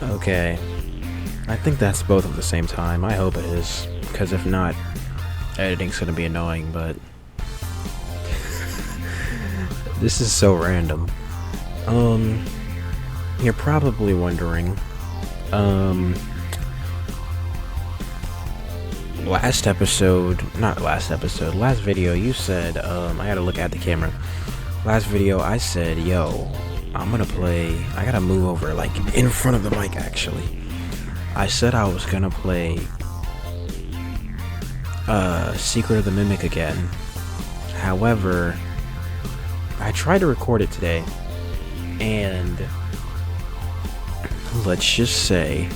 Okay, I think that's both at the same time. I hope it is, because if not, editing's gonna be annoying, but this is so random. You're probably wondering, last video, you said, I gotta look at the camera. Last video, I said, yo, I gotta move over, like, in front of the mic, actually. I said I was gonna play, Secret of the Mimic again. However, I tried to record it today, and let's just say,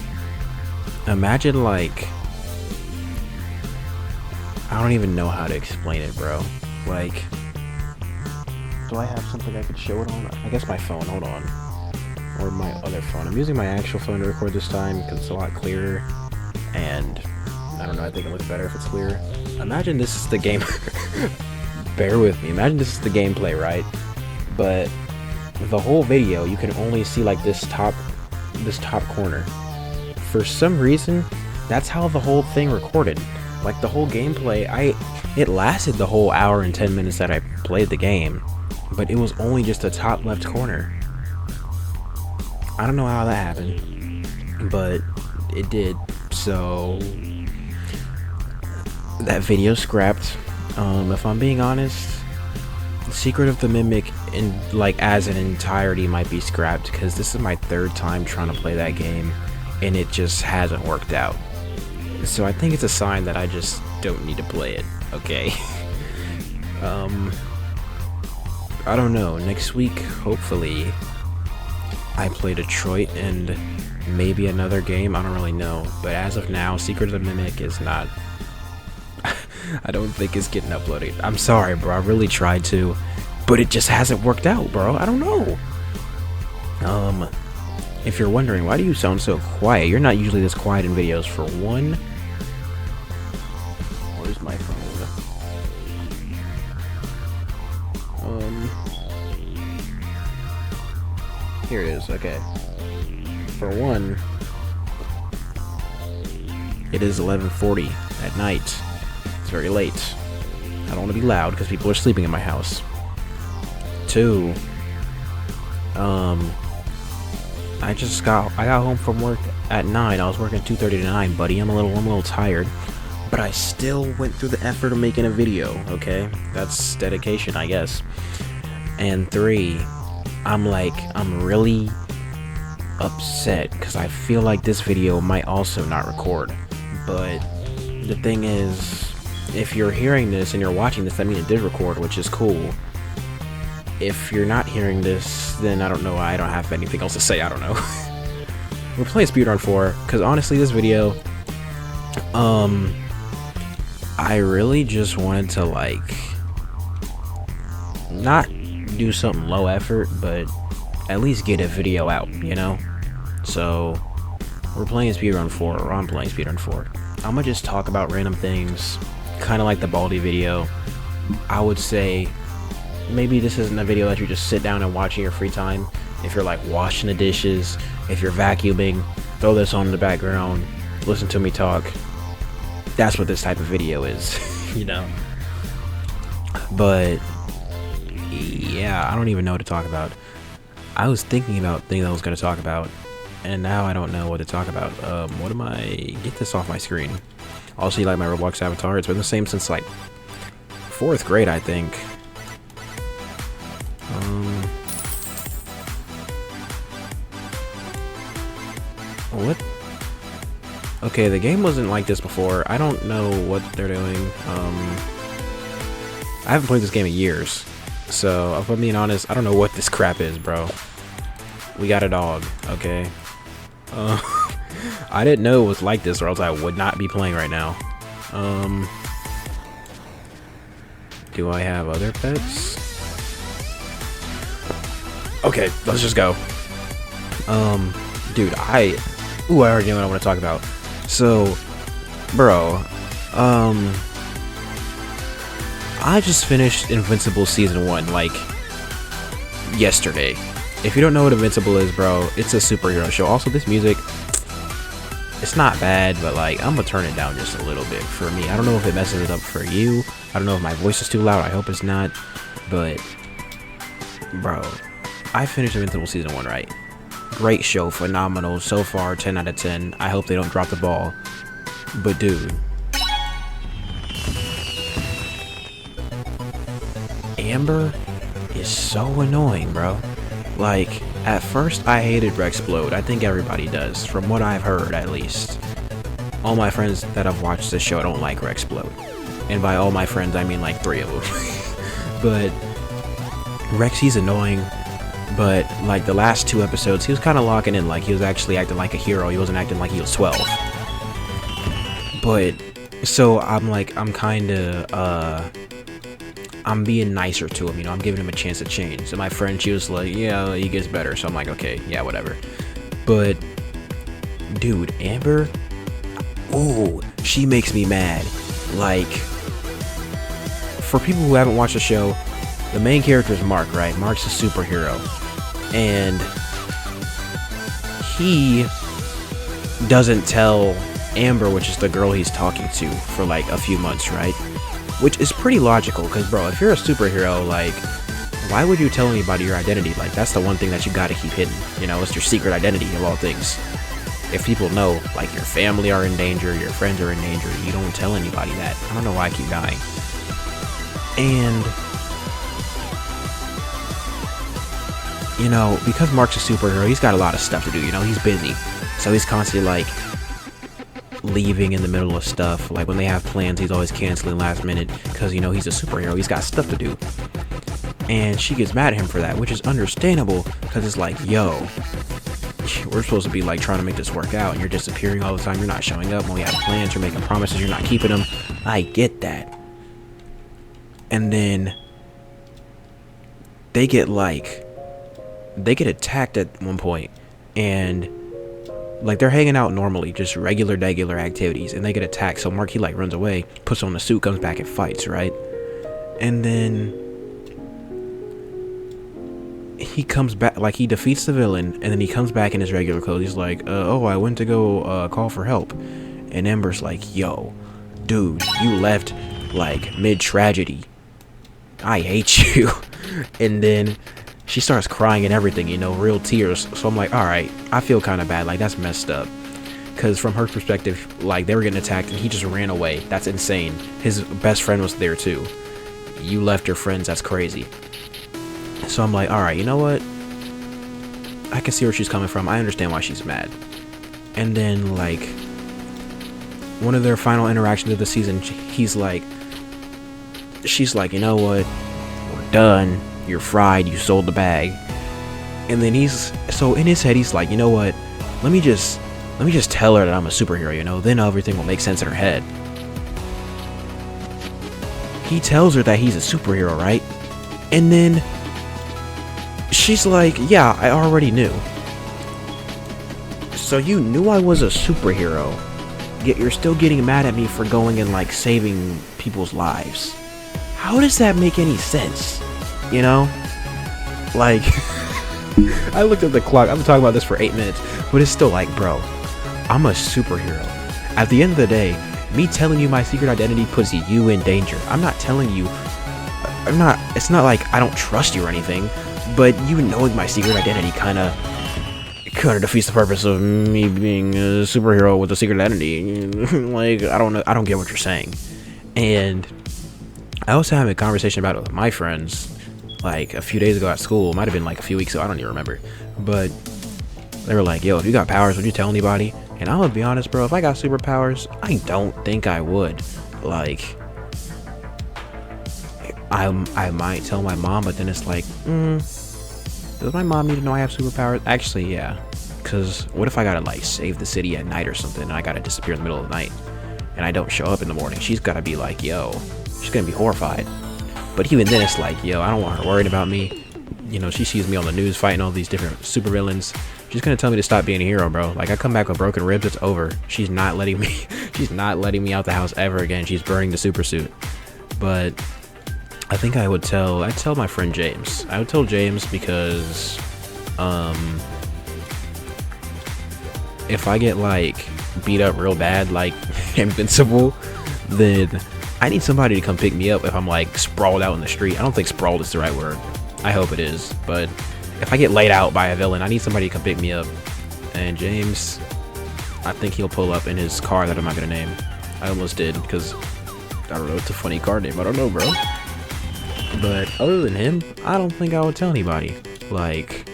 imagine, like, I don't even know how to explain it, bro. Like, do I have something I could show it on? I guess my phone, hold on. Or my other phone. I'm using my actual phone to record this time because it's a lot clearer. And, I don't know, I think it looks better if it's clearer. Imagine this is the game. Bear with me. Imagine this is the gameplay, right? But the whole video, you can only see like this top corner. For some reason, that's how the whole thing recorded. Like the whole gameplay, it lasted the whole hour and 10 minutes that I played the game, but it was only just the top left corner. I don't know how that happened, but it did. So that video scrapped. If I'm being honest, Secret of the Mimic as an entirety might be scrapped because this is my third time trying to play that game and it just hasn't worked out. So I think it's a sign that I just don't need to play it, okay? I don't know, next week, hopefully, I play Detroit and maybe another game, I don't really know. But as of now, Secret of the Mimic is not, I don't think it's getting uploaded. I'm sorry, bro, I really tried to, but it just hasn't worked out, bro, I don't know. If you're wondering, why do you sound so quiet? You're not usually this quiet in videos, for one. Where's my phone? Here it is, okay. For one, it is 11:40 at night. It's very late. I don't want to be loud because people are sleeping in my house. Two, I got home from work at 9. I was working 2:30 to 9, buddy. I'm a little tired, but I still went through the effort of making a video, okay? That's dedication, I guess. And 3, I'm really upset because I feel like this video might also not record. But the thing is, if you're hearing this and you're watching this, that means it did record, which is cool. If you're not hearing this, then I don't know. I don't have anything else to say. I don't know. We're playing Speedrun 4 because honestly, this video, I really just wanted to like not do something low effort, but at least get a video out, you know? So we're playing Speedrun 4, or I'm playing Speedrun 4. I'm gonna just talk about random things, kind of like the Baldi video. I would say maybe this isn't a video that you just sit down and watch in your free time. If you're like washing the dishes, if you're vacuuming, throw this on in the background, listen to me talk. That's what this type of video is, you know? But yeah, I don't even know what to talk about. I was thinking about things I was going to talk about, and now I don't know what to talk about. Get this off my screen. Also, you like my Roblox avatar? It's been the same since like 4th grade, I think. What? Okay, the game wasn't like this before. I don't know what they're doing. I haven't played this game in years. So, if I'm being honest, I don't know what this crap is, bro. We got a dog, okay? I didn't know it was like this, or else I would not be playing right now. Do I have other pets? Okay, let's just go. Dude, I already know what I want to talk about. So, bro, I just finished Invincible Season 1, like, yesterday. If you don't know what Invincible is, bro, it's a superhero show. Also, this music, it's not bad, but like, I'm gonna turn it down just a little bit for me. I don't know if it messes it up for you. I don't know if my voice is too loud. I hope it's not. But, bro, I finished Invincible Season 1, right? Great show, phenomenal. So far, 10 out of 10. I hope they don't drop the ball. But, dude, Amber is so annoying, bro. Like, at first I hated Rexplode. I think everybody does, from what I've heard at least. All my friends that have watched this show don't like Rexplode. And by all my friends, I mean like 3 of them. But Rex, he's annoying. But like the last 2 episodes, he was kind of locking in. Like, he was actually acting like a hero. He wasn't acting like he was 12. But, so I'm like, I'm kind of, I'm being nicer to him, you know, I'm giving him a chance to change. So my friend, she was like, yeah, he gets better. So I'm like, okay, yeah, whatever. But, dude, Amber, ooh, she makes me mad. Like, for people who haven't watched the show, the main character is Mark, right? Mark's a superhero. And he doesn't tell Amber, which is the girl he's talking to, for like a few months, right? Which is pretty logical, because, bro, if you're a superhero, like, why would you tell anybody your identity? Like, that's the one thing that you gotta keep hidden. You know, it's your secret identity of all things. If people know, like, your family are in danger, your friends are in danger, you don't tell anybody that. I don't know why I keep dying. And, you know, because Mark's a superhero, he's got a lot of stuff to do, you know, he's busy. So he's constantly, like, leaving in the middle of stuff. Like, when they have plans, he's always canceling last minute because, you know, he's a superhero, he's got stuff to do. And she gets mad at him for that, which is understandable, because it's like, yo, we're supposed to be like trying to make this work out, and you're disappearing all the time, you're not showing up when we have plans, you're making promises, you're not keeping them. I get that. And then they get attacked at one point, and like, they're hanging out normally, just regular activities, and they get attacked. So Mark, he like runs away, puts on the suit, comes back and fights, right? And then he comes back, like, he defeats the villain, and then he comes back in his regular clothes. He's like, oh, I went to go call for help. And Amber's like, yo, dude, you left like mid-tragedy. I hate you. And then she starts crying and everything, you know, real tears. So I'm like, all right, I feel kind of bad. Like, that's messed up. Because from her perspective, like, they were getting attacked and he just ran away. That's insane. His best friend was there too. You left your friends. That's crazy. So I'm like, all right, you know what? I can see where she's coming from. I understand why she's mad. And then, like, one of their final interactions of the season, she's like, you know what? We're done. You're fried, you sold the bag. And then so in his head, he's like, you know what, let me just tell her that I'm a superhero, you know, then everything will make sense in her head. He tells her that he's a superhero, right? And then she's like, yeah, I already knew. So you knew I was a superhero, yet you're still getting mad at me for going and like saving people's lives. How does that make any sense? You know, like, I looked at the clock. I've been talking about this for 8 minutes, but it's still like, bro, I'm a superhero. At the end of the day, me telling you my secret identity puts you in danger. I'm not telling you, it's not like I don't trust you or anything, but you knowing my secret identity kind of defeats the purpose of me being a superhero with a secret identity. Like, I don't know, I don't get what you're saying. And I also had a conversation about it with my friends, like, a few days ago at school. It might have been like a few weeks ago, I don't even remember. But they were like, yo, if you got powers, would you tell anybody? And I'm gonna be honest, bro, if I got superpowers, I don't think I would. Like, I might tell my mom, but then it's like, does my mom need to know I have superpowers? Actually, yeah. Because what if I gotta, like, save the city at night or something, and I gotta disappear in the middle of the night, and I don't show up in the morning? She's gotta be like, yo, she's gonna be horrified. But even then, it's like, yo, I don't want her worried about me. You know, she sees me on the news fighting all these different supervillains. She's gonna tell me to stop being a hero, bro. Like, I come back with broken ribs, it's over. She's not letting me out the house ever again. She's burning the super suit. But I think I'd tell my friend James. I would tell James because If I get like beat up real bad, like invincible, then I need somebody to come pick me up if I'm like sprawled out in the street. I don't think sprawled is the right word. I hope it is, but if I get laid out by a villain, I need somebody to come pick me up. And James, I think he'll pull up in his car that I'm not gonna name. I almost did, because I don't know, it's a funny car name. I don't know, bro. But other than him, I don't think I would tell anybody. Like,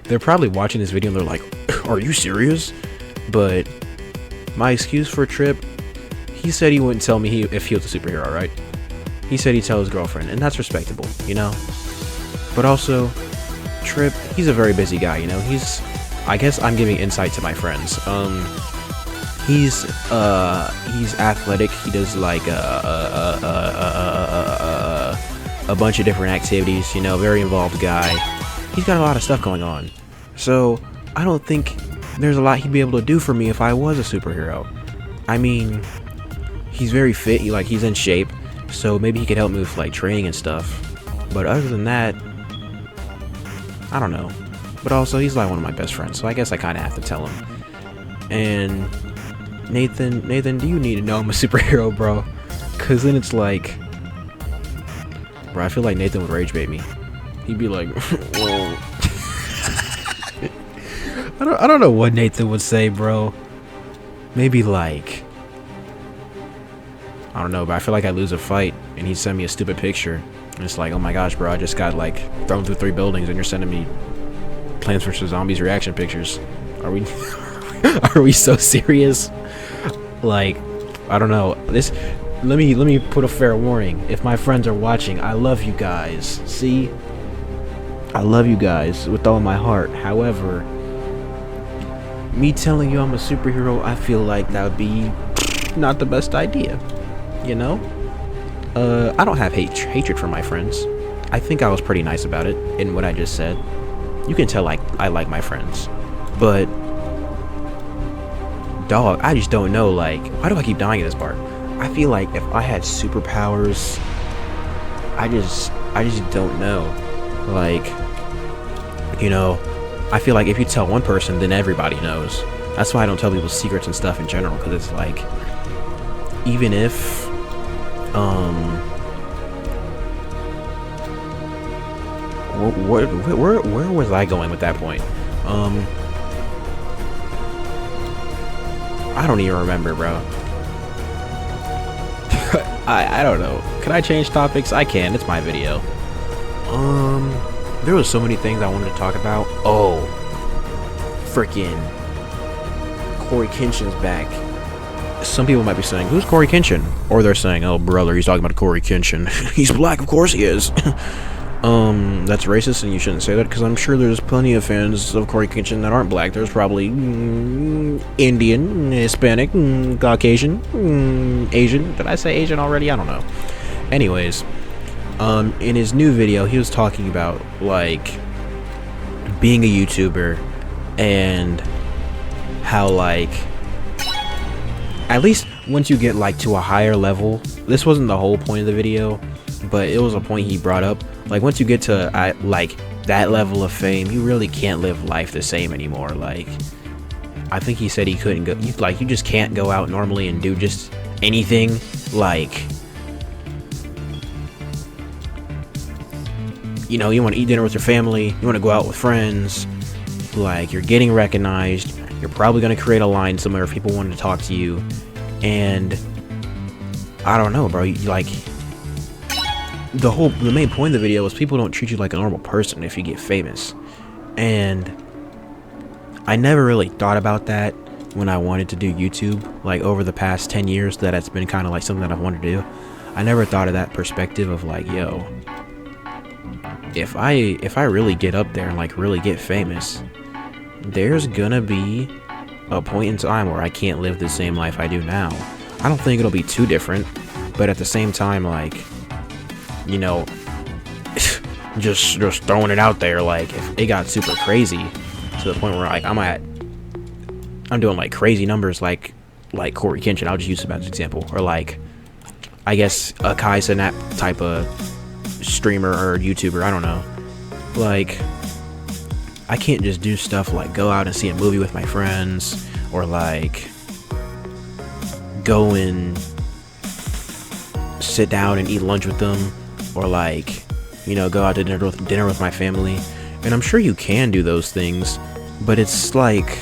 they're probably watching this video and they're like, are you serious? But my excuse for Trip, he said he wouldn't tell me if he was a superhero, right? He said he'd tell his girlfriend, and that's respectable, you know? But also, Trip, he's a very busy guy, you know? I guess I'm giving insight to my friends. He's athletic. He does like a bunch of different activities, you know, very involved guy. He's got a lot of stuff going on. So, I don't think there's a lot he'd be able to do for me if I was a superhero. I mean, he's very fit, he's in shape, so maybe he could help me with like training and stuff. But other than that, I don't know. But also, he's like one of my best friends, so I guess I kind of have to tell him. And Nathan, do you need to know I'm a superhero, bro? Cause then it's like, bro, I feel like Nathan would rage bait me. He'd be like, whoa. I don't know what Nathan would say, bro. Maybe like, I don't know, but I feel like I lose a fight and he'd send me a stupid picture. And it's like, oh my gosh, bro, I just got like thrown through 3 buildings and you're sending me Plants vs. Zombies reaction pictures. Are we are we so serious? Like, I don't know. Let me put a fair warning. If my friends are watching, I love you guys. See? I love you guys with all my heart. However, me telling you I'm a superhero, I feel like that would be not the best idea. You know? I don't have hatred for my friends. I think I was pretty nice about it in what I just said. You can tell I like my friends. But dog, I just don't know, like, why do I keep dying in this part? I feel like if I had superpowers, I just don't know. Like, you know, I feel like if you tell one person, then everybody knows. That's why I don't tell people secrets and stuff in general, because it's like, even if where was I going with that point? I don't even remember, bro. I don't know. Can I change topics? I can. It's my video. There was so many things I wanted to talk about. Oh, freaking Corey Kenshin's back. Some people might be saying, who's Corey Kenshin? Or they're saying, oh brother, he's talking about Corey Kenshin. He's black, of course he is. That's racist and you shouldn't say that, because I'm sure there's plenty of fans of Corey Kenshin that aren't black. There's probably Indian, Hispanic, Caucasian, Asian. Did I say Asian already? I don't know. Anyways, in his new video, he was talking about, like, being a YouTuber and how, like, at least once you get, like, to a higher level, this wasn't the whole point of the video, but it was a point he brought up. Like, once you get to, like, that level of fame, you really can't live life the same anymore. Like, I think he said he couldn't go, you just can't go out normally and do just anything. Like, you know, you want to eat dinner with your family, you want to go out with friends, like, you're getting recognized, you're probably going to create a line somewhere if people want to talk to you, and I don't know, bro, like, the main point of the video is people don't treat you like a normal person if you get famous. And I never really thought about that when I wanted to do YouTube, like, over the past 10 years that it's been kind of like something that I've wanted to do. I never thought of that perspective of like, yo, if I really get up there and like really get famous, there's gonna be a point in time where I can't live the same life I do now. I don't think it'll be too different, but at the same time, like, you know, just throwing it out there, like, if it got super crazy to the point where, like, I'm doing like crazy numbers like Corey Kenshin, I'll just use him as an example, or like, I guess a Kai Cenat type of streamer or YouTuber, I don't know. Like, I can't just do stuff like go out and see a movie with my friends, or like go and sit down and eat lunch with them, or like, you know, go out to dinner with my family. And I'm sure you can do those things, but it's like,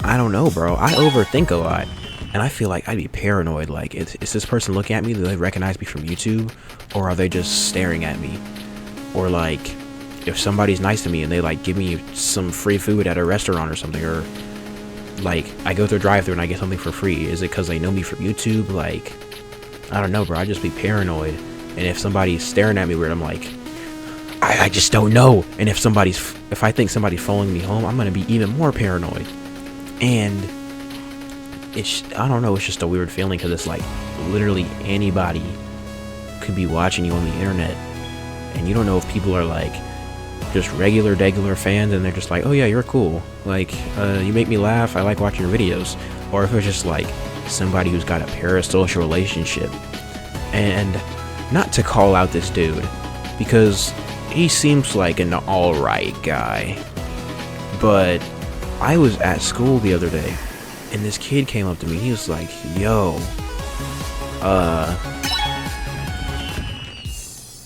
I don't know, bro. I overthink a lot, and I feel like I'd be paranoid. Like, is this person looking at me? Do they recognize me from YouTube, or are they just staring at me? Or like, if somebody's nice to me and they like give me some free food at a restaurant or something, or like I go through a drive-thru and I get something for free, is it because they know me from YouTube? Like, I don't know, bro. I just be paranoid. And if somebody's staring at me weird, I'm like, I just don't know. And if I think somebody's following me home, I'm gonna be even more paranoid. And I don't know, it's just a weird feeling, because it's like literally anybody could be watching you on the internet, and you don't know if people are like just regular fans and they're just like, oh yeah, you're cool, like you make me laugh, I like watching your videos, or if it's just like somebody who's got a parasocial relationship. And not to call out this dude, because he seems like an alright guy, but I was at school the other day and this kid came up to me and he was like, yo,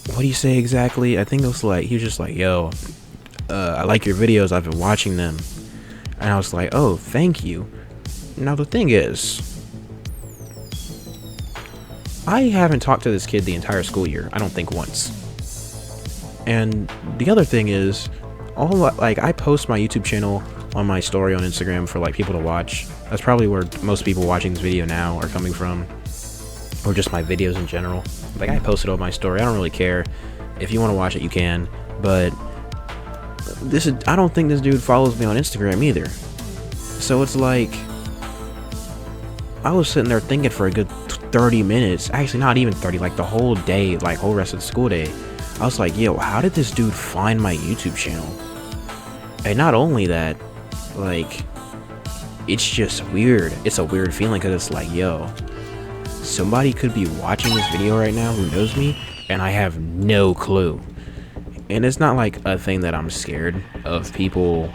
what do you say exactly? I think it was like, he was just like, yo, I like your videos, I've been watching them. And I was like, oh, thank you. Now the thing is, I haven't talked to this kid the entire school year, I don't think once. And the other thing is, I post my YouTube channel on my story on Instagram for like people to watch. That's probably where most people watching this video now are coming from, or just my videos in general. Like, I post it on my story, I don't really care. If you want to watch it, you can, but I don't think this dude follows me on Instagram either. So it's like, I was sitting there thinking for a good 30 minutes, actually not even 30, like the whole day, like whole rest of the school day, I was like, yo, how did this dude find my YouTube channel? And not only that, like, it's just weird. It's a weird feeling, because it's like, yo, somebody could be watching this video right now who knows me, and I have no clue. And it's not like a thing that I'm scared of people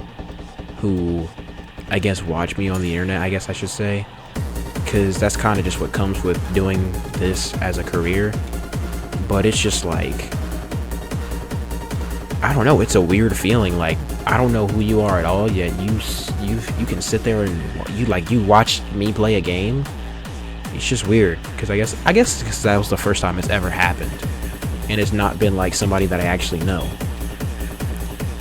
who, I guess, watch me on the internet, I guess I should say, because that's kind of just what comes with doing this as a career. But it's just like, I don't know, it's a weird feeling. Like, I don't know who you are at all, yet you can sit there and you watch me play a game. It's just weird, because I guess because that was the first time it's ever happened, and it's not been like somebody that I actually know.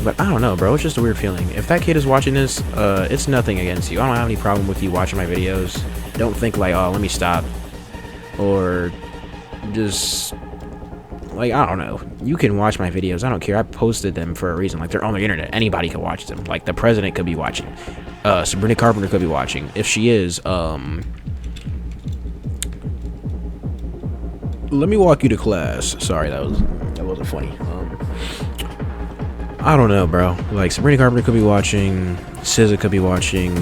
But I don't know, bro, it's just a weird feeling. If that kid is watching this, it's nothing against you. I don't have any problem with you watching my videos. Don't think like, oh, let me stop, or just like, I don't know. You can watch my videos, I don't care. I posted them for a reason. Like, they're on the internet, anybody can watch them. Like, the president could be watching, Sabrina Carpenter could be watching. If she is, let me walk you to class. Sorry, that wasn't funny. I don't know, bro. Like, Sabrina Carpenter could be watching, SZA could be watching,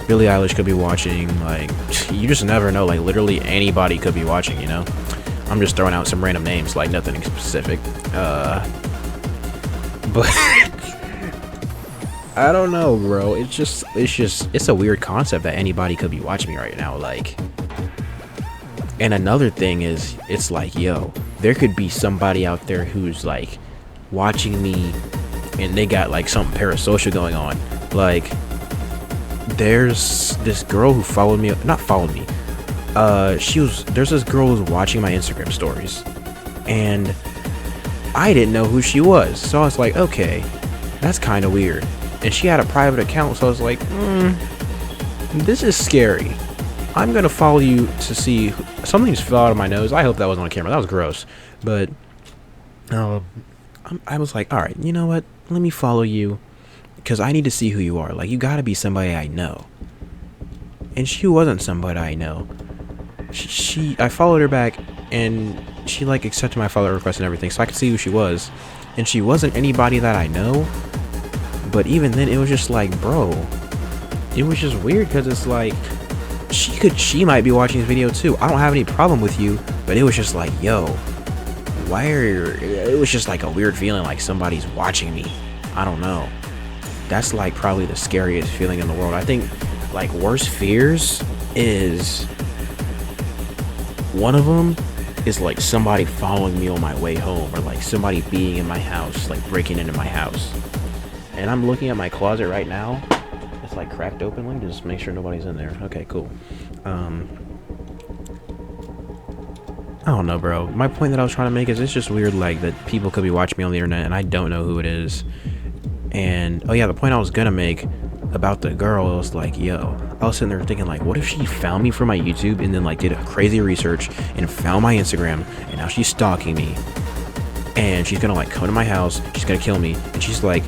Billie Eilish could be watching. Like, you just never know. Like, literally anybody could be watching, you know? I'm just throwing out some random names, like nothing specific. But I don't know, bro. It's a weird concept that anybody could be watching me right now. Like, and another thing is, it's like, yo, there could be somebody out there who's like watching me and they got like something parasocial going on. Like, there's this girl who followed me, not followed me, there's this girl who's watching my Instagram stories, and I didn't know who she was, so I was like, okay, that's kind of weird. And she had a private account, so I was like, this is scary. I'm gonna follow you to see. Something just fell out of my nose. I hope that wasn't on camera, that was gross. But I was like, alright, you know what, let me follow you, because I need to see who you are. Like, you gotta be somebody I know. And she wasn't somebody I know. I followed her back, and she like accepted my follow request and everything, so I could see who she was. And she wasn't anybody that I know. But even then, it was just like, bro, it was just weird, because it's like, she might be watching this video too. I don't have any problem with you, but it was just like, yo, it was just like a weird feeling, like somebody's watching me. I don't know. that's like probably the scariest feeling in the world. I think like worst fears is, one of them is like somebody following me on my way home, or like somebody being in my house, like breaking into my house. And I'm looking at my closet right now. It's like cracked open. Let me just make sure nobody's in there. Okay, cool. I don't know, bro. My point that I was trying to make is, it's just weird, like, that people could be watching me on the internet and I don't know who it is. And, oh yeah, the point I was gonna make about the girl was like, yo, I was sitting there thinking, like, what if she found me from my YouTube and then, like, did a crazy research and found my Instagram, and now she's stalking me, and she's gonna, like, come to my house, she's gonna kill me, and she's like,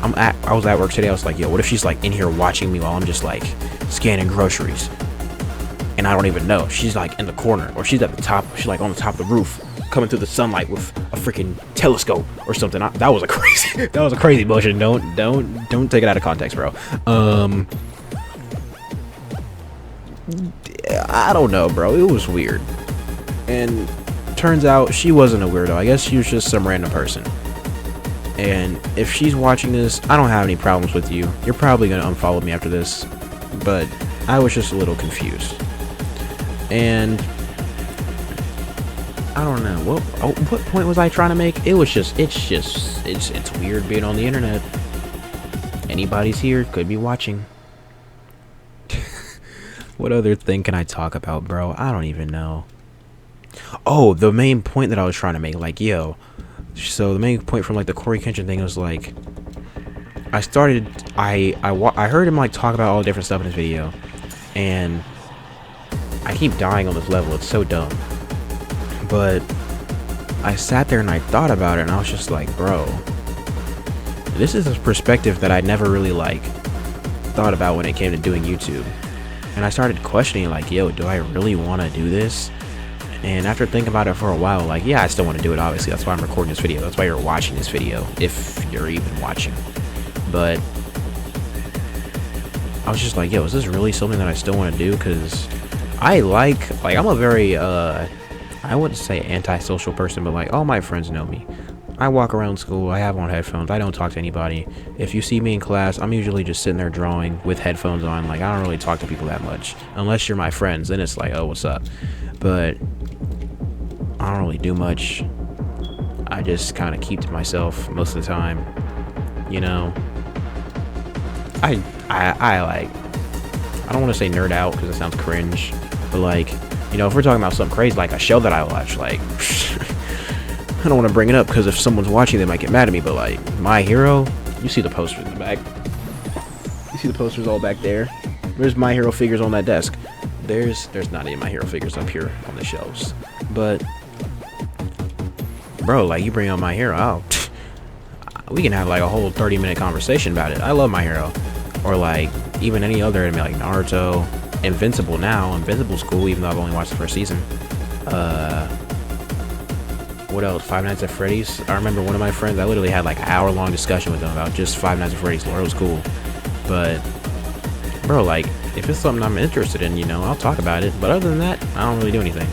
I was at work today, I was like, yo, what if she's, like, in here watching me while I'm just, like, scanning groceries? And I don't even know. She's like in the corner, or she's at the top. She's like on the top of the roof, coming through the sunlight with a freaking telescope or something. That was a crazy motion. Don't take it out of context, bro. I don't know, bro. It was weird. And turns out she wasn't a weirdo. I guess she was just some random person. And if she's watching this, I don't have any problems with you. You're probably gonna unfollow me after this, but I was just a little confused. And I don't know what point was I trying to make. It's weird being on the internet. Anybody's here, could be watching. What other thing can I talk about, bro? I don't even know. Oh, the main point that I was trying to make, like, yo, so the main point from like the Corey Kenshin thing was like, I heard him like talk about all the different stuff in his video, and I keep dying on this level. It's so dumb. But I sat there and I thought about it, and I was just like, bro, this is a perspective that I never really like thought about when it came to doing YouTube. And I started questioning, like, yo, do I really want to do this? And after thinking about it for a while, like, yeah, I still want to do it, obviously. That's why I'm recording this video. That's why you're watching this video, if you're even watching. But I was just like, yo, is this really something that I still want to do? Because I'm a very, I wouldn't say antisocial person, but like, all my friends know me. I walk around school, I have on headphones, I don't talk to anybody. If you see me in class, I'm usually just sitting there drawing with headphones on. Like, I don't really talk to people that much. Unless you're my friends, then it's like, oh, what's up? But I don't really do much. I just kind of keep to myself most of the time, you know. I don't want to say nerd out because it sounds cringe, but like, you know, if we're talking about something crazy like a show that I watch, like, I don't want to bring it up because if someone's watching, they might get mad at me, but like, My Hero, you see the posters in the back. You see the posters all back there. There's My Hero figures on that desk. There's not any My Hero figures up here on the shelves. But, bro, like, you bring up My Hero, we can have like a whole 30-minute conversation about it. I love My Hero. Or like, even any other anime like Naruto, Invincible now. Invincible's cool, even though I've only watched the first season. What else? Five Nights at Freddy's. I remember one of my friends, I literally had like an hour-long discussion with them about just Five Nights at Freddy's lore. It was cool. But, bro, like, if it's something I'm interested in, you know, I'll talk about it. But other than that, I don't really do anything.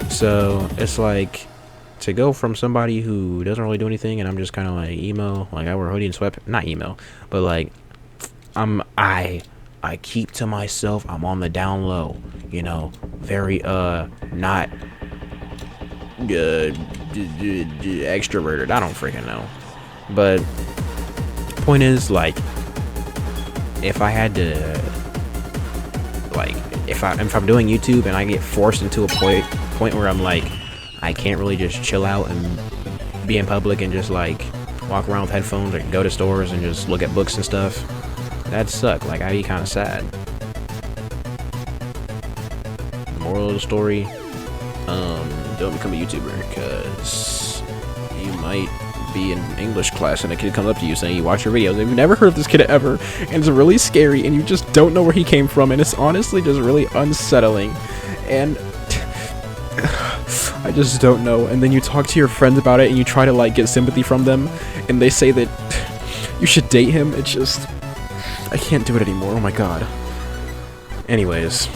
So, it's like, to go from somebody who doesn't really do anything, and I'm just kind of like emo, like I wear a hoodie and sweat, not emo, but like, I keep to myself, I'm on the down low, you know, very, not, extroverted, I don't freaking know, but, point is, like, if I had to, like, if I'm doing YouTube and I get forced into a point where I'm like, I can't really just chill out and be in public and just like walk around with headphones or go to stores and just look at books and stuff, that'd suck. Like, I'd be kind of sad. Moral of the story, don't become a YouTuber, because you might be in English class and a kid comes up to you saying you watch your videos and you've never heard of this kid ever, and it's really scary and you just don't know where he came from, and it's honestly just really unsettling, and I just don't know. And then you talk to your friends about it and you try to like get sympathy from them, and they say that you should date him. It's just, I can't do it anymore. Oh my god. Anyways,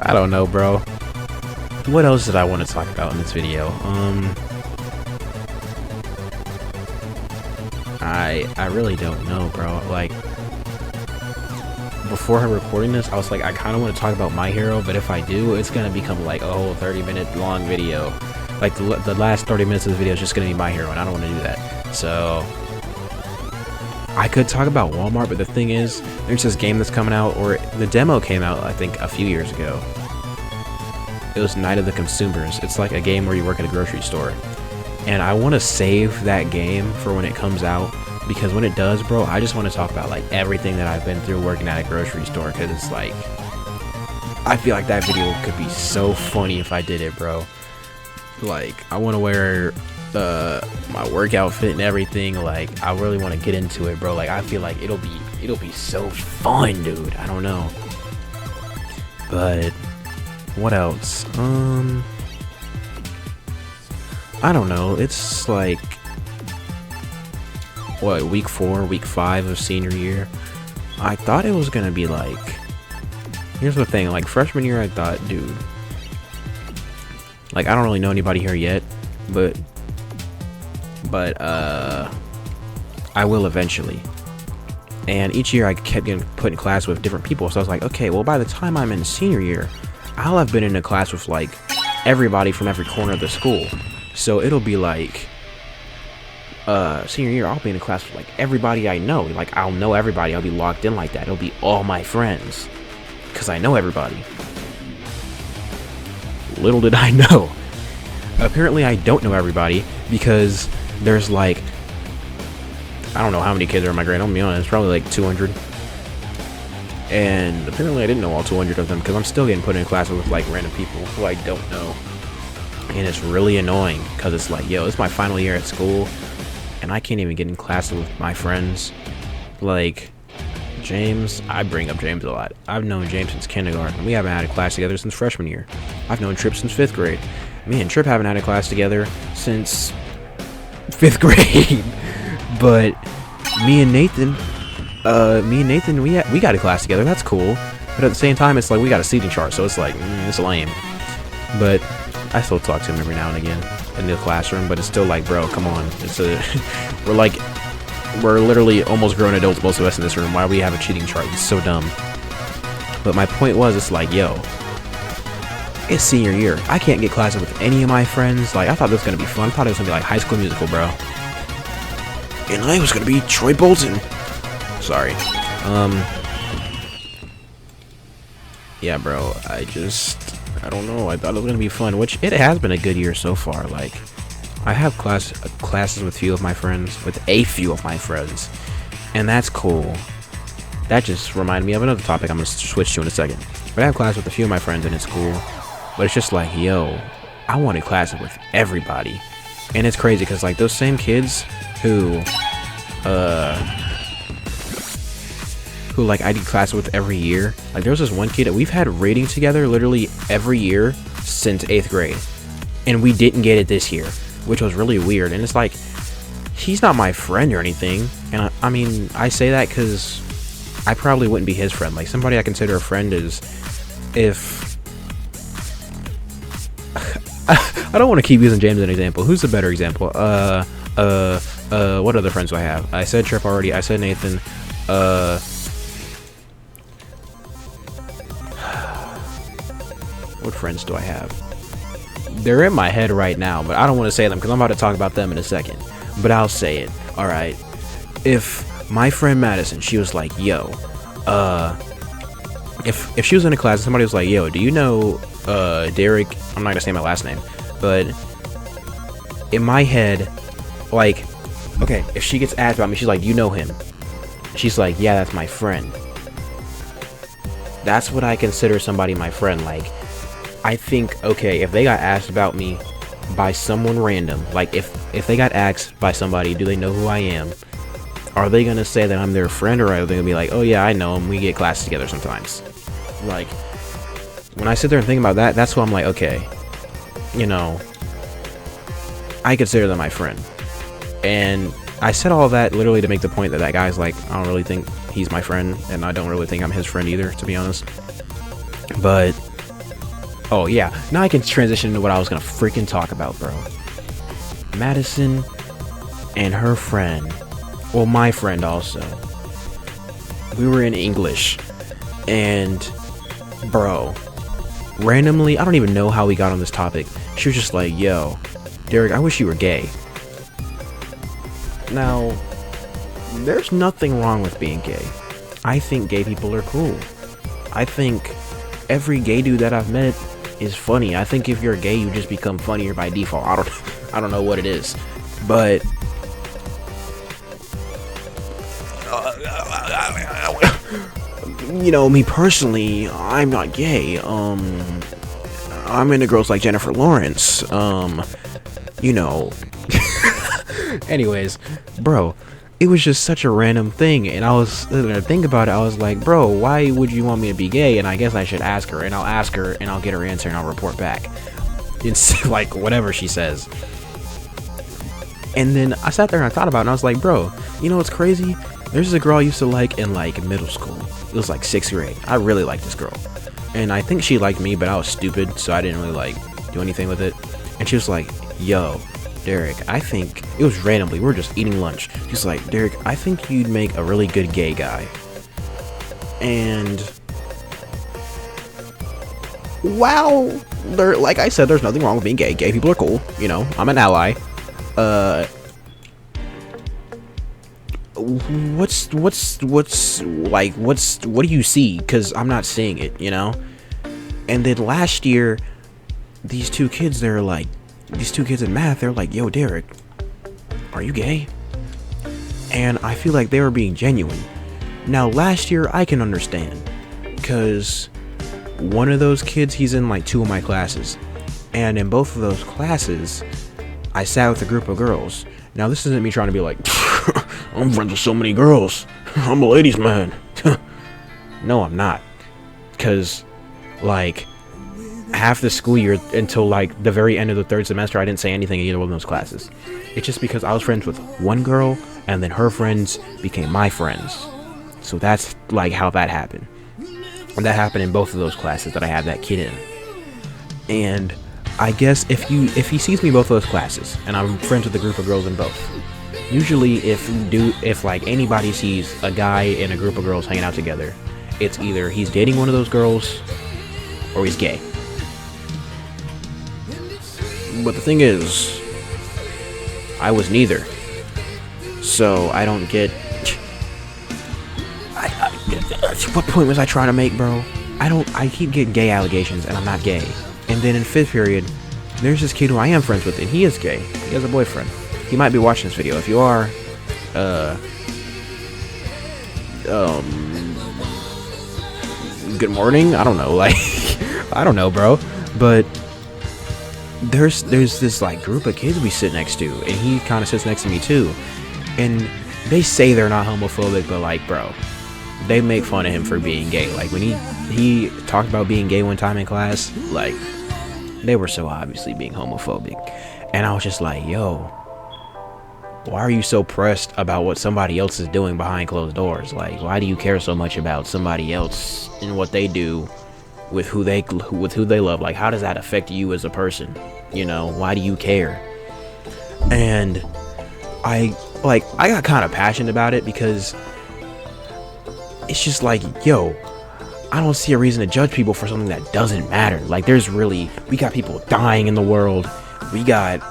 I don't know, bro. What else did I want to talk about in this video? I really don't know, bro. Like, before recording this, I was like, I kind of want to talk about My Hero, but if I do, it's gonna become like a whole 30-minute long video. Like the last 30 minutes of the video is just gonna be My Hero, and I don't want to do that. So I could talk about Walmart, but the thing is, there's this game that's coming out, or the demo came out, I think, a few years ago. It was Night of the Consumers. It's like a game where you work at a grocery store, and I want to save that game for when it comes out, because when it does, bro, I just want to talk about like everything that I've been through working at a grocery store, because it's like, I feel like that video could be so funny if I did it, bro. Like, I want to wear my work outfit and everything. Like, I really want to get into it, bro. Like, I feel like it'll be so fun, dude. I don't know, but what else? I don't know. It's like, what, week 4, week 5 of senior year. I thought it was gonna be like, here's the thing, like freshman year, I thought, dude, like I don't really know anybody here yet, but I will eventually. And each year I kept getting put in class with different people, so I was like, okay, well by the time I'm in senior year, I'll have been in a class with like everybody from every corner of the school. So it'll be like, senior year, I'll be in a class with like everybody I know. Like, I'll know everybody. I'll be locked in like that. It'll be all my friends, because I know everybody. Little did I know, apparently I don't know everybody, because there's like, I don't know how many kids are in my grade. I'm gonna be honest, probably like 200. And apparently I didn't know all 200 of them, because I'm still getting put in classes with like random people who I don't know. And it's really annoying, because it's like, yo, it's my final year at school, and I can't even get in class with my friends. Like, James, I bring up James a lot. I've known James since kindergarten. We haven't had a class together since freshman year. I've known Tripp since 5th grade. Me and Tripp haven't had a class together since 5th grade. But me and Nathan, we got a class together. That's cool. But at the same time, it's like we got a seating chart, so it's like, it's lame. But I still talk to him every now and again in the classroom, but it's still like, bro, come on. It's a, we're literally almost grown adults, most of us in this room. Why do we have a cheating chart? It's so dumb. But my point was, it's like, yo, it's senior year. I can't get classes with any of my friends. Like, I thought this was gonna be fun. I thought it was gonna be like High School Musical, bro. And I was gonna be Troy Bolton. Sorry. Yeah, bro. I don't know. I thought it was gonna be fun, which it has been a good year so far. Like, I have classes with a few of my friends, and that's cool. That just reminded me of another topic I'm gonna switch to in a second. But I have class with a few of my friends, and it's cool. But it's just like, yo, I wanted classes with everybody, and it's crazy because like those same kids who like I did classes with every year. Like there was this one kid that we've had reading together literally every year since 8th grade, and we didn't get it this year, which was really weird. And it's like, he's not my friend or anything, and I mean I say that because I probably wouldn't be his friend. Like somebody I consider a friend is if I don't want to keep using James as an example. Who's a better example? What other friends do I have? I said Tripp already. I said Nathan. What friends do I have? They're in my head right now, but I don't want to say them because I'm about to talk about them in a second. But I'll say it. All right. If my friend Madison, she was like, yo, if she was in a class and somebody was like, yo, do you know Derek? I'm not gonna say my last name, but in my head, like, okay, if she gets asked about me, she's like, do you know him? She's like, yeah, that's my friend. That's what I consider somebody my friend. Like, I think, okay, if they got asked about me by someone random, like if they got asked by somebody, do they know who I am? Are they gonna say that I'm their friend, or are they gonna be like, oh yeah, I know him, we get classes together sometimes? Like, when I sit there and think about that, that's why I'm like, okay, you know, I consider them my friend. And I said all that literally to make the point that that guy's like, I don't really think he's my friend, and I don't really think I'm his friend either, to be honest. But oh yeah, now I can transition into what I was gonna freaking talk about, bro. Madison and her friend, well, my friend also, we were in English, and bro, randomly, I don't even know how we got on this topic. She was just like, yo, Derek, I wish you were gay. Now, there's nothing wrong with being gay. I think gay people are cool. I think every gay dude that I've met is funny. I think if you're gay, you just become funnier by default. I don't know what it is, but you know, me personally, I'm not gay. I'm into girls like Jennifer Lawrence. You know. Anyways, bro, it was just such a random thing, and I was think about it. I was like, bro, why would you want me to be gay? And I guess I should ask her, and I'll ask her, and I'll get her answer, and I'll report back. It's like whatever she says. And then I sat there and I thought about it, and I was like, bro, you know what's crazy? There's a girl I used to like in like middle school. It was like 6th grade. I really liked this girl, and I think she liked me, but I was stupid, so I didn't really like do anything with it. And she was like, yo, Derek, I think, it was randomly, we were just eating lunch. She's like, Derek, I think you'd make a really good gay guy. And wow, like I said, there's nothing wrong with being gay. Gay people are cool, you know, I'm an ally. What do you see? Because I'm not seeing it, you know. And then last year, these two kids in math, they're like, yo, Derek, are you gay? And I feel like they were being genuine. Now, last year, I can understand, because one of those kids, he's in like 2 of my classes, and in both of those classes, I sat with a group of girls. Now, this isn't me trying to be like, I'm friends with so many girls, I'm a ladies' man. No, I'm not, because, like, half the school year until like the very end of the 3rd semester, I didn't say anything in either one of those classes. It's just because I was friends with one girl, and then her friends became my friends. So that's like how that happened. And that happened in both of those classes that I had that kid in. And I guess if he sees me in both of those classes, and I'm friends with a group of girls in both, usually if like anybody sees a guy and a group of girls hanging out together, it's either he's dating one of those girls or he's gay. But the thing is, I was neither. So I don't get. What point was I trying to make, bro? I keep getting gay allegations, and I'm not gay. And then in 5th period, there's this kid who I am friends with, and he is gay. He has a boyfriend. He might be watching this video. If you are, good morning. I don't know, like, I don't know, bro. But there's this like group of kids we sit next to, and he kind of sits next to me too, and they say they're not homophobic, but like, bro, they make fun of him for being gay. Like when he talked about being gay one time in class, like they were so obviously being homophobic, and I was just like, yo, why are you so pressed about what somebody else is doing behind closed doors? Like, why do you care so much about somebody else and what they do with who they love? Like, how does that affect you as a person? You know, why do you care? And I got kind of passionate about it, because it's just like, yo, I don't see a reason to judge people for something that doesn't matter. Like, we got people dying in the world. We got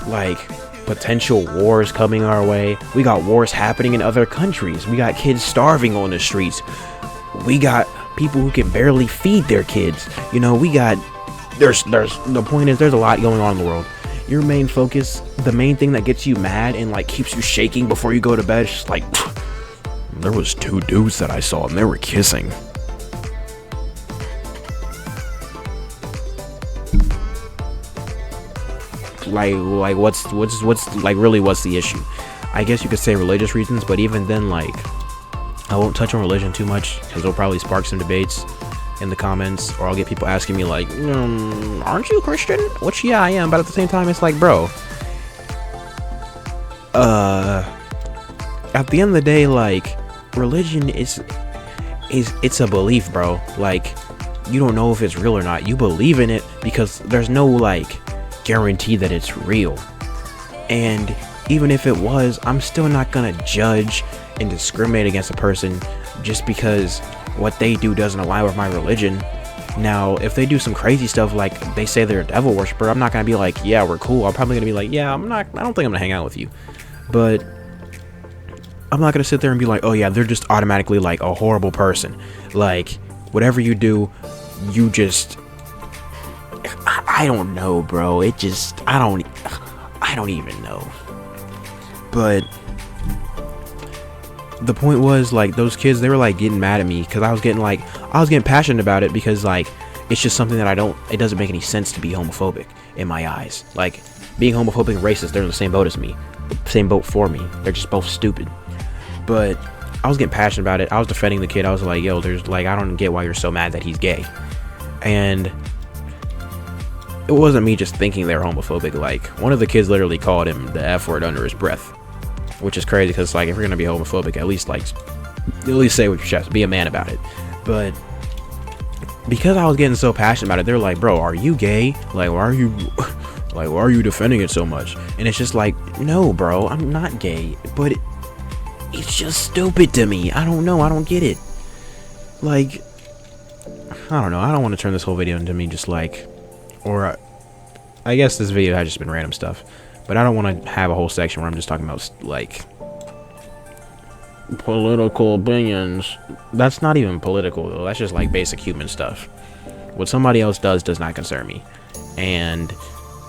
like potential wars coming our way. We got wars happening in other countries. We got kids starving on the streets. We got people who can barely feed their kids. You know, the point is, there's a lot going on in the world. Your main focus, the main thing that gets you mad and like keeps you shaking before you go to bed, is just like, there was 2 dudes that I saw and they were kissing. Like what's like, really, what's the issue? I guess you could say religious reasons, but even then, like, I won't touch on religion too much, because it'll probably spark some debates in the comments, or I'll get people asking me like, aren't you a Christian? Which, yeah, I am, but at the same time, it's like, bro, at the end of the day, like, religion it's a belief, bro. Like, you don't know if it's real or not. You believe in it because there's no like guarantee that it's real. And even if it was, I'm still not gonna judge and discriminate against a person just because what they do doesn't align with my religion. Now, if they do some crazy stuff, like they say they're a devil worshiper, I'm not gonna be like, yeah, we're cool. I'm probably gonna be like, yeah, I don't think I'm gonna hang out with you. But I'm not gonna sit there and be like, oh yeah, they're just automatically like a horrible person. Like, whatever you do, you just, I don't know, bro. It just, I don't even know. But the point was, like, those kids, they were like getting mad at me because I was getting passionate about it, because like it's just something that it doesn't make any sense to be homophobic in my eyes. Like, being homophobic and racist, they're in the same boat as me, same boat for me. They're just both stupid. But I was getting passionate about it. I was defending the kid. I was like, yo, there's like, I don't get why you're so mad that he's gay. And it wasn't me just thinking they're homophobic. Like, one of the kids literally called him the F word under his breath, which is crazy, because like, if you're gonna be homophobic, at least say with your chest, be a man about it. But because I was getting so passionate about it, they're like, bro, are you gay? Like, why are you defending it so much? And it's just like, no, bro, I'm not gay, but it's just stupid to me. I don't know, I don't get it. Like, I don't know, I don't want to turn this whole video into me just like, or I guess this video has just been random stuff, but I don't want to have a whole section where I'm just talking about like political opinions. That's not even political though, that's just like basic human stuff. What somebody else does not concern me. And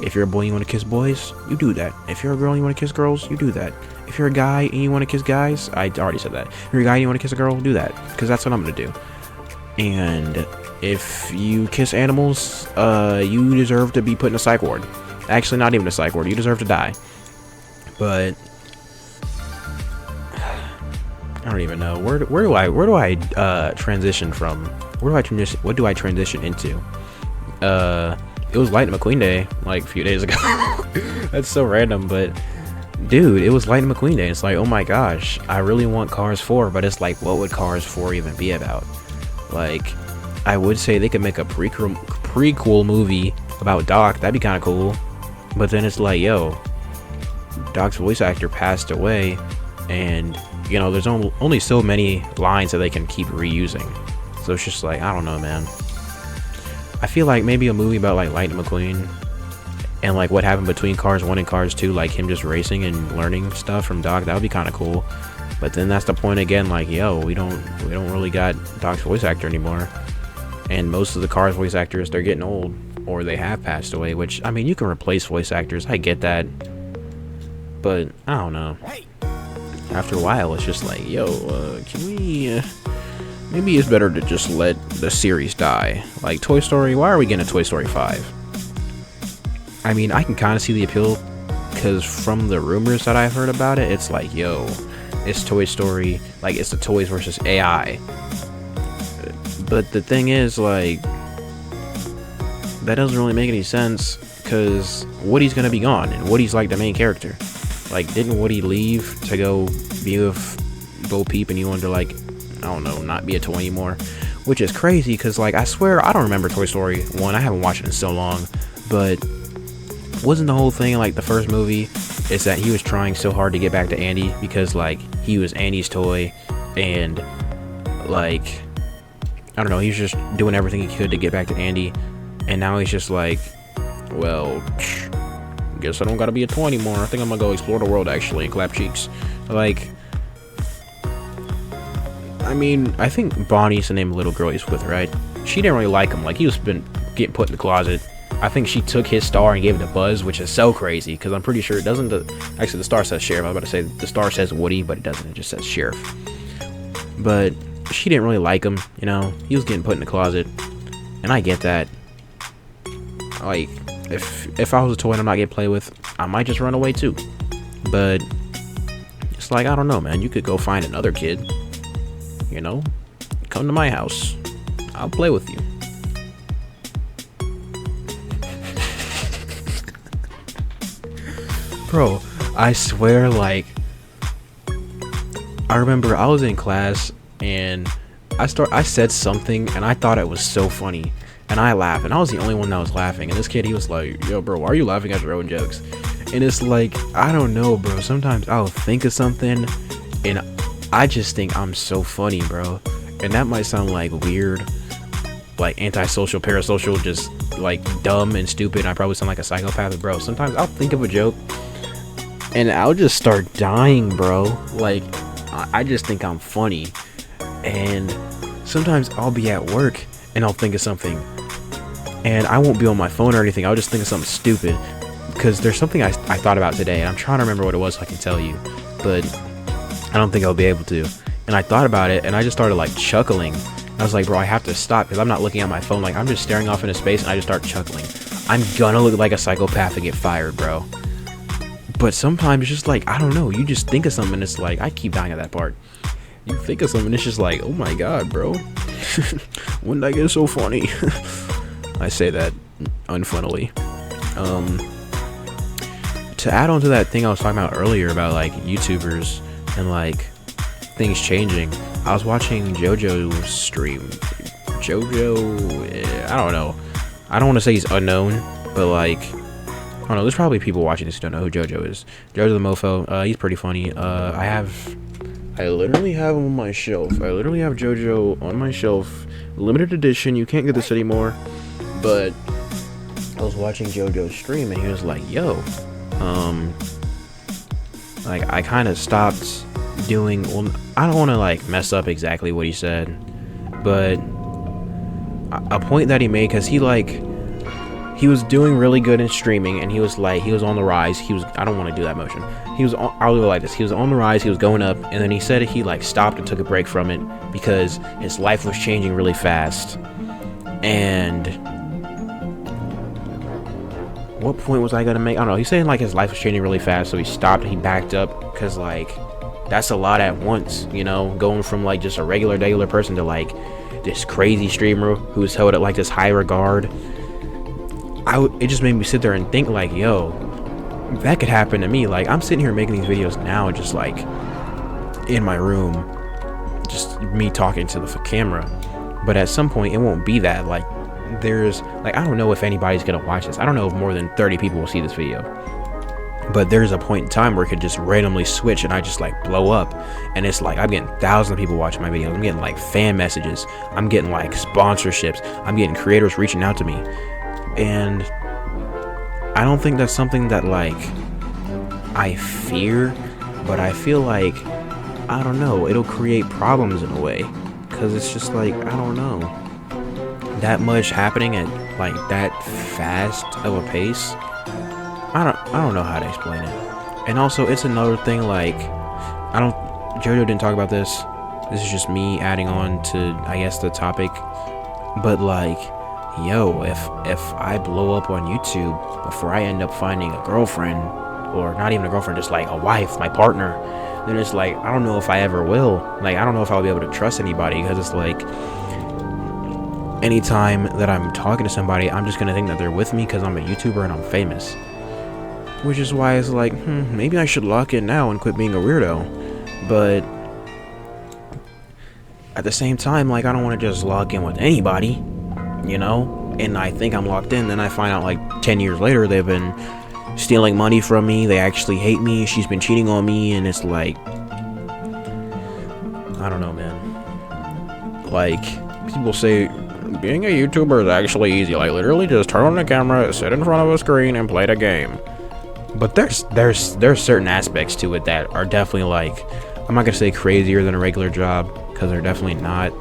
if you're a boy and you want to kiss boys, you do that. If you're a girl and you want to kiss girls, you do that. If you're a guy and you want to kiss guys, I already said that. If you're a guy and you want to kiss a girl, do that, because that's what I'm gonna do. And if you kiss animals, you deserve to be put in a psych ward. Actually, not even a psych ward, you deserve to die. But I don't even know, where do I transition from? What do I transition into? It was Lightning McQueen Day like a few days ago. That's so random, but dude, it was Lightning McQueen Day. It's like, oh my gosh, I really want Cars 4, but it's like, what would Cars 4 even be about? Like, I would say they could make a prequel movie about Doc. That'd be kind of cool. But then it's like, yo, Doc's voice actor passed away, and you know, there's only so many lines that they can keep reusing. So it's just like, I don't know, man. I feel like maybe a movie about like Lightning McQueen and like what happened between Cars 1 and Cars 2, like him just racing and learning stuff from Doc, that would be kind of cool. But then that's the point again, like, yo, we don't really got Doc's voice actor anymore. And most of the Cars voice actors, they're getting old, or they have passed away, which, I mean, you can replace voice actors, I get that. But I don't know. After a while, it's just like, yo, can we maybe it's better to just let the series die. Like Toy Story, why are we getting a Toy Story 5? I mean, I can kind of see the appeal, because from the rumors that I've heard about it, it's like, yo, it's Toy Story, like it's the toys versus AI. But the thing is, like, that doesn't really make any sense, because Woody's gonna be gone, and Woody's like the main character. Like, didn't Woody leave to go be with Bo Peep, and he wanted to, like, I don't know, not be a toy anymore? Which is crazy, because, like, I swear, I don't remember Toy Story 1. I haven't watched it in so long. But wasn't the whole thing, like, the first movie is that he was trying so hard to get back to Andy, because, like, he was Andy's toy, and, like, I don't know, he was just doing everything he could to get back to Andy, and now he's just like, well, guess I don't gotta be a toy anymore. I think I'm gonna go explore the world, actually, and clap cheeks. Like, I mean, I think Bonnie's the name of the little girl he's with, right? She didn't really like him. Like, he was been getting put in the closet. I think she took his star and gave it to Buzz, which is so crazy, because I'm pretty sure it doesn't. Actually, the star says Sheriff. I was about to say the star says Woody, but it doesn't. It just says Sheriff. But she didn't really like him, you know? He was getting put in the closet, and I get that. Like, if I was a toy and I'm not getting played with, I might just run away too. But it's like, I don't know, man. You could go find another kid, you know? Come to my house. I'll play with you. Bro, I swear, like, I remember I was in class and I said something and I thought it was so funny, and I laughed, and I was the only one that was laughing, and this kid, he was like, yo bro, why are you laughing at your own jokes? And it's like, I don't know, bro. Sometimes I'll think of something and I just think I'm so funny, bro. And that might sound like weird, like antisocial, parasocial, just like dumb and stupid. I probably sound like a psychopath, but bro, sometimes I'll think of a joke and I'll just start dying, bro. Like, I just think I'm funny. And sometimes I'll be at work and I'll think of something and I won't be on my phone or anything. I'll just think of something stupid because there's something I thought about today and I'm trying to remember what it was so I can tell you, but I don't think I'll be able to. And I thought about it and I just started like chuckling. I was like, bro, I have to stop because I'm not looking at my phone. Like, I'm just staring off into space and I just start chuckling. I'm gonna look like a psychopath and get fired, bro. But sometimes it's just like, I don't know, you just think of something and it's like, I keep dying at that part. You think of something, it's just like, oh my god, bro. When did I get so funny? I say that unfunnily. To add on to that thing I was talking about earlier about like YouTubers and like things changing, I was watching JoJo's stream. JoJo, I don't know. I don't want to say he's unknown, but like, I don't know. There's probably people watching this who don't know who JoJo is. JoJo the Mofo. He's pretty funny. I literally have him on my shelf. I literally have JoJo on my shelf. Limited edition. You can't get this anymore. But I was watching JoJo's stream and he was like, yo, like I kind of stopped doing, well, I don't want to like mess up exactly what he said, but a point that he made, because he was doing really good in streaming and he was on the rise. I don't want to do that motion. I'll do it like this. He was on the rise, he was going up, and then he said he like stopped and took a break from it because his life was changing really fast. And what point was I gonna make? I don't know. He's saying like his life was changing really fast, so he stopped and he backed up because like that's a lot at once, you know, going from like just a regular person to like this crazy streamer who's held at like this high regard. It just made me sit there and think like, yo, that could happen to me. Like, I'm sitting here making these videos now, just like in my room, just me talking to the camera. But at some point, it won't be that. Like, there's like, I don't know if anybody's gonna watch this. I don't know if more than 30 people will see this video. But there's a point in time where it could just randomly switch and I just like blow up. And it's like, I'm getting thousands of people watching my videos. I'm getting like fan messages. I'm getting like sponsorships. I'm getting creators reaching out to me. And I don't think that's something that like I fear, but I feel like, I don't know, it'll create problems in a way, because it's just like, I don't know, that much happening at like that fast of a pace. I don't know how to explain it. And also, it's another thing, like, JoJo didn't talk about this. This is just me adding on to, I guess, the topic. But like, yo, if I blow up on YouTube before I end up finding a girlfriend, or not even a girlfriend, just like a wife, my partner, then it's like, I don't know if I ever will. Like, I don't know if I'll be able to trust anybody, because it's like, anytime that I'm talking to somebody, I'm just gonna think that they're with me because I'm a YouTuber and I'm famous. Which is why it's like, maybe I should lock in now and quit being a weirdo. But at the same time, like, I don't want to just lock in with anybody, you know? And I think I'm locked in, then I find out like 10 years later they've been stealing money from me, they actually hate me, she's been cheating on me, and it's like, I don't know, man. Like, people say being a YouTuber is actually easy, like literally just turn on the camera, sit in front of a screen, and play the game. But there's certain aspects to it that are definitely like, I'm not gonna say crazier than a regular job, because they're definitely not.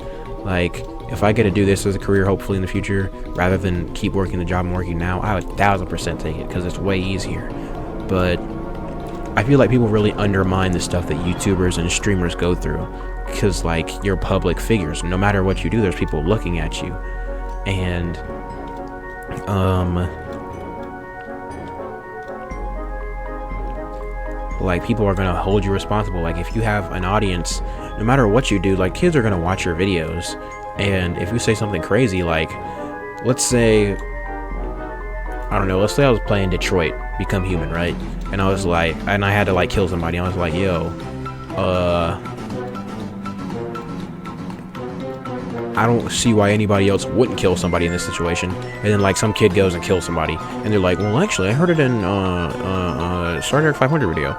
Like, if I get to do this as a career, hopefully in the future, rather than keep working the job I'm working now, I would 1000% take it, because it's way easier. But I feel like people really undermine the stuff that YouTubers and streamers go through, because like, you're public figures. No matter what you do, there's people looking at you. And like, people are gonna hold you responsible. Like, if you have an audience, no matter what you do, like, kids are gonna watch your videos, and if you say something crazy, like, let's say, I don't know, let's say I was playing Detroit Become Human, right? And I was like, and I had to like kill somebody. I was like, yo, I don't see why anybody else wouldn't kill somebody in this situation. And then like some kid goes and kills somebody, and they're like, well, actually, I heard it in Star Trek 500 video.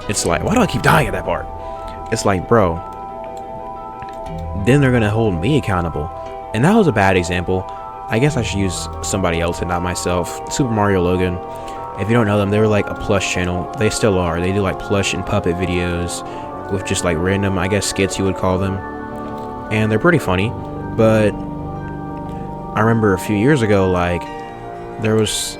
It's like, why do I keep dying at that part? It's like, bro, then they're gonna hold me accountable. And that was a bad example. I guess I should use somebody else and not myself. Super Mario Logan. If you don't know them, they were like a plush channel. They still are. They do like plush and puppet videos with just like random, I guess, skits you would call them. And they're pretty funny. But I remember a few years ago, like there was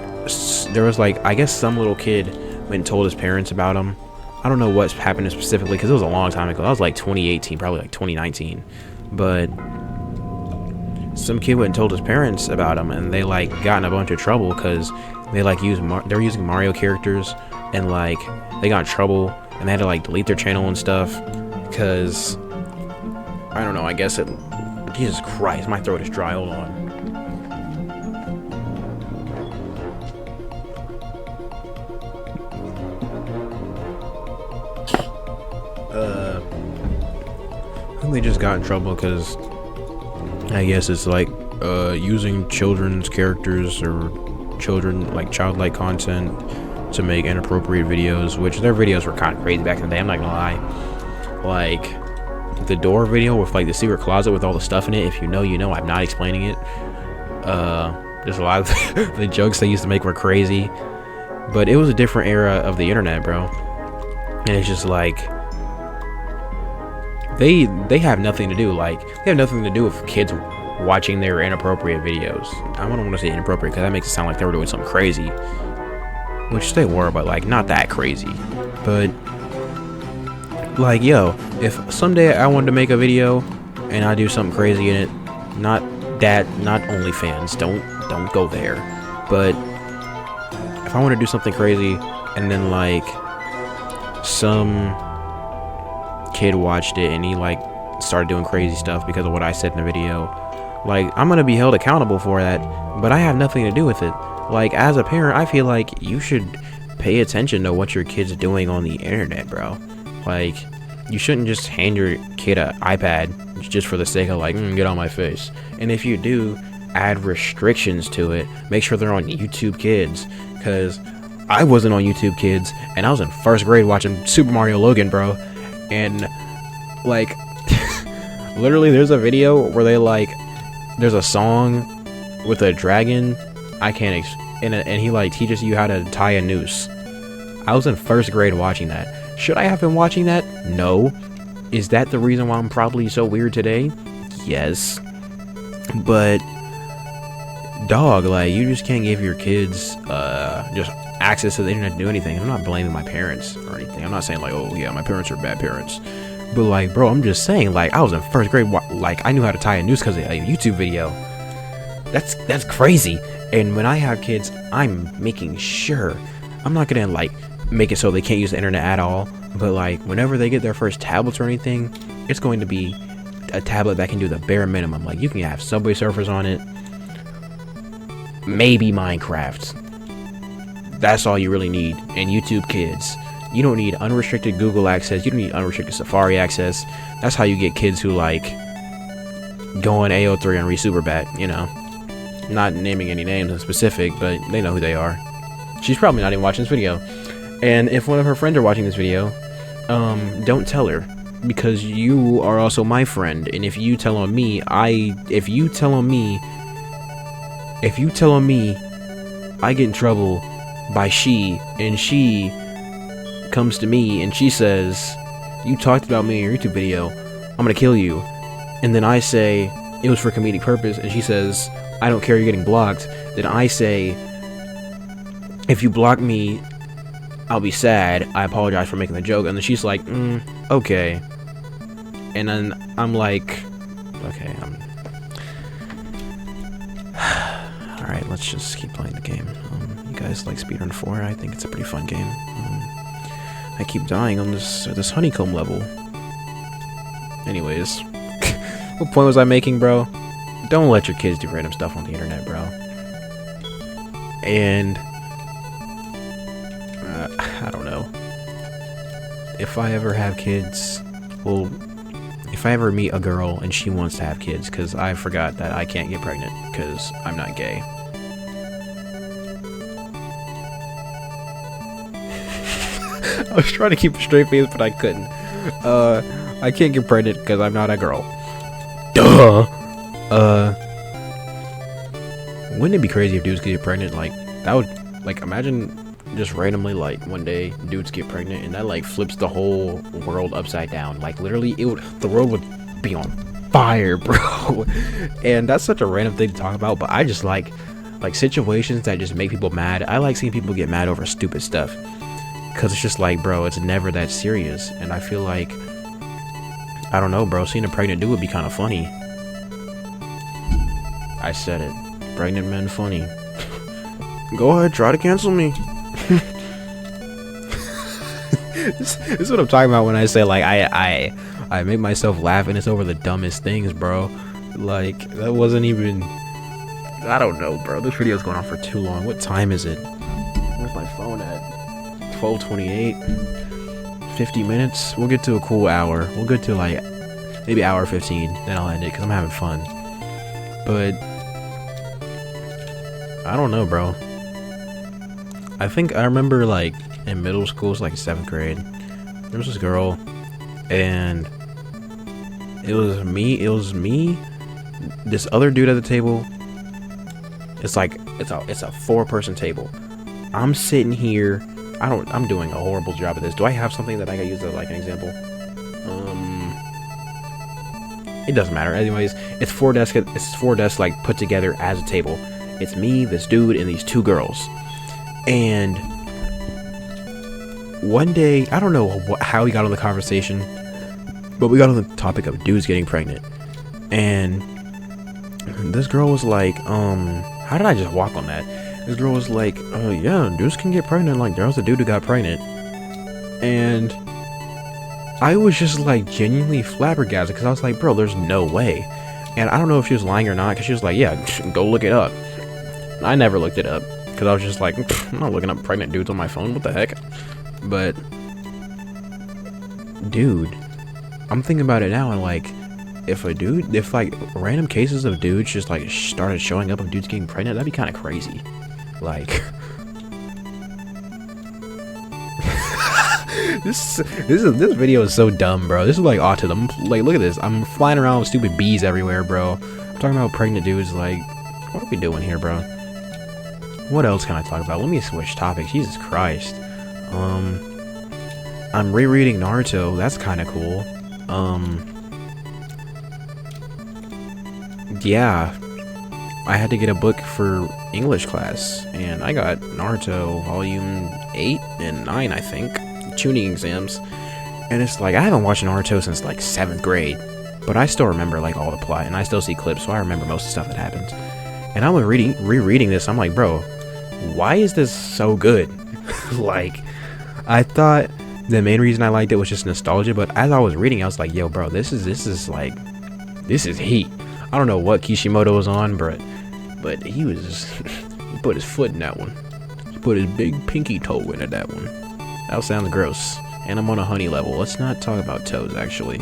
like, I guess some little kid went and told his parents about him. I don't know what's happened specifically because it was a long time ago. That was like 2018, probably like 2019. But some kid went and told his parents about him, and they like got in a bunch of trouble because they like they were using Mario characters, and like they got in trouble and they had to like delete their channel and stuff because I don't know. I guess it. Jesus Christ, my throat is dry. Hold on. They just got in trouble because I guess it's like using children's characters or childlike content to make inappropriate videos, which their videos were kind of crazy back in the day. I'm not gonna lie. Like the door video with like the secret closet with all the stuff in it. If you know, you know. I'm not explaining it. There's a lot of the jokes they used to make were crazy, but it was a different era of the internet, bro. And it's just like they have nothing to do. Like they have nothing to do with kids watching their inappropriate videos. I don't want to say inappropriate because that makes it sound like they were doing something crazy, which they were, but like not that crazy. But like, yo, if someday I wanted to make a video and I do something crazy in it, not OnlyFans, don't go there. But if I want to do something crazy and then like some kid watched it and he like started doing crazy stuff because of what I said in the video, like I'm gonna be held accountable for that, but I have nothing to do with it. Like as a parent, I feel like you should pay attention to what your kid's doing on the internet, bro. Like you shouldn't just hand your kid an iPad just for the sake of like get on my face. And if you do, add restrictions to it. Make sure they're on YouTube Kids, because I wasn't on YouTube Kids and I was in first grade watching Super Mario Logan, bro. And like literally there's a video where they like there's a song with a dragon. I can't and he like teaches you how to tie a noose. I was in first grade watching that. Should I have been watching that? No. Is that the reason why I'm probably so weird today? Yes. But dog, like you just can't give your kids just access to the internet to do anything. I'm not blaming my parents or anything. I'm not saying like, oh yeah, my parents are bad parents. But like, bro, I'm just saying like I was in first grade, like I knew how to tie a noose because of a YouTube video. That's crazy. And when I have kids, I'm making sure I'm not gonna like make it so they can't use the internet at all. But like whenever they get their first tablets or anything, it's going to be a tablet that can do the bare minimum. Like you can have Subway Surfers on it, maybe Minecraft. That's all you really need. And YouTube Kids. You don't need unrestricted Google access. You don't need unrestricted Safari access. That's how you get kids who like go on AO3 and read Superbat, you know. Not naming any names in specific, but they know who they are. She's probably not even watching this video. And if one of her friends are watching this video, don't tell her, because you are also my friend. And if you tell on me, I get in trouble by she, and she comes to me and she says, you talked about me in your YouTube video, I'm gonna kill you. And then I say it was for comedic purpose, and she says, I don't care, you're getting blocked. Then I say, if you block me, I'll be sad, I apologize for making the joke. And then she's like, okay. And then I'm like, okay, alright, let's just keep playing the game. You guys like Speedrun 4? I think it's a pretty fun game. I keep dying on this honeycomb level. Anyways, what point was I making, bro? Don't let your kids do random stuff on the internet, bro. And I don't know. If I ever have kids, well, if I ever meet a girl and she wants to have kids, because I forgot that I can't get pregnant because I'm not gay. I was trying to keep a straight face, but I couldn't. I can't get pregnant because I'm not a girl. Duh. Wouldn't it be crazy if dudes could get pregnant? Like, that would, like, imagine just randomly, like, one day dudes get pregnant and that, like, flips the whole world upside down. Like, literally, the world would be on fire, bro. And that's such a random thing to talk about, but I just like situations that just make people mad. I like seeing people get mad over stupid stuff, because it's just like, bro, it's never that serious. And I feel like, I don't know, bro, seeing a pregnant dude would be kind of funny. I said it. Pregnant men funny. Go ahead, try to cancel me. This is what I'm talking about when I say, like, I make myself laugh and it's over the dumbest things, bro. Like, that wasn't even, I don't know, bro. This video's going on for too long. What time is it? Where's my phone at? 12:28. 50 minutes. We'll get to a cool hour. We'll get to, like, maybe hour 15. Then I'll end it because I'm having fun. But I don't know, bro. I think I remember, like, in middle school, it's like 7th grade, there was this girl, and it was me, this other dude at the table. It's like, it's a 4-person table. I'm sitting here, I'm doing a horrible job of this. Do I have something that I can use as, like, an example? It doesn't matter. Anyways, it's 4 desks, like, put together as a table. It's me, this dude, and these 2 girls. And one day, I don't know how we got on the conversation, but we got on the topic of dudes getting pregnant. And this girl was like, how did I just walk on that? This girl was like, oh yeah, dudes can get pregnant. Like, there was a dude who got pregnant. And I was just, like, genuinely flabbergasted, because I was like, bro, there's no way. And I don't know if she was lying or not, because she was like, yeah, go look it up. I never looked it up, because I was just like, I'm not looking up pregnant dudes on my phone, what the heck. But dude, I'm thinking about it now, and like, if like random cases of dudes just like started showing up of dudes getting pregnant, that'd be kind of crazy. Like, this video is so dumb, bro. This is like autism. Like, look at this. I'm flying around with stupid bees everywhere, bro. I'm talking about pregnant dudes. Like, what are we doing here, bro? What else can I talk about? Let me switch topics. Jesus Christ. I'm rereading Naruto. That's kind of cool. Yeah, I had to get a book for English class, and I got Naruto volume 8 and 9, I think, tuning exams. And it's like, I haven't watched Naruto since like 7th grade, but I still remember like all the plot, and I still see clips, so I remember most of the stuff that happens. And I'm rereading this. I'm like, bro, why is this so good? Like, I thought the main reason I liked it was just nostalgia, but as I was reading, I was like, yo, bro, this is heat. I don't know what Kishimoto was on, but he put his foot in that one. He put his big pinky toe into that one. That sounds gross. And I'm on a honey level. Let's not talk about toes, actually.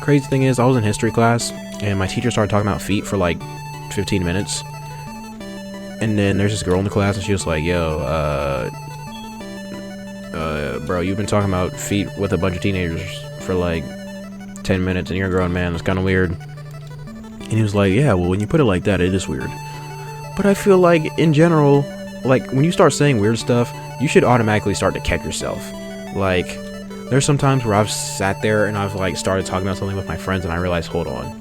Crazy thing is, I was in history class, and my teacher started talking about feet for like 15 minutes. And then there's this girl in the class, and she was like, yo, bro, you've been talking about feet with a bunch of teenagers for like 10 minutes, and you're a grown man. It's kind of weird. And he was like, yeah, well, when you put it like that, it is weird. But I feel like, in general, like, when you start saying weird stuff, you should automatically start to catch yourself. Like, there's some times where I've sat there and I've, like, started talking about something with my friends, and I realized, hold on,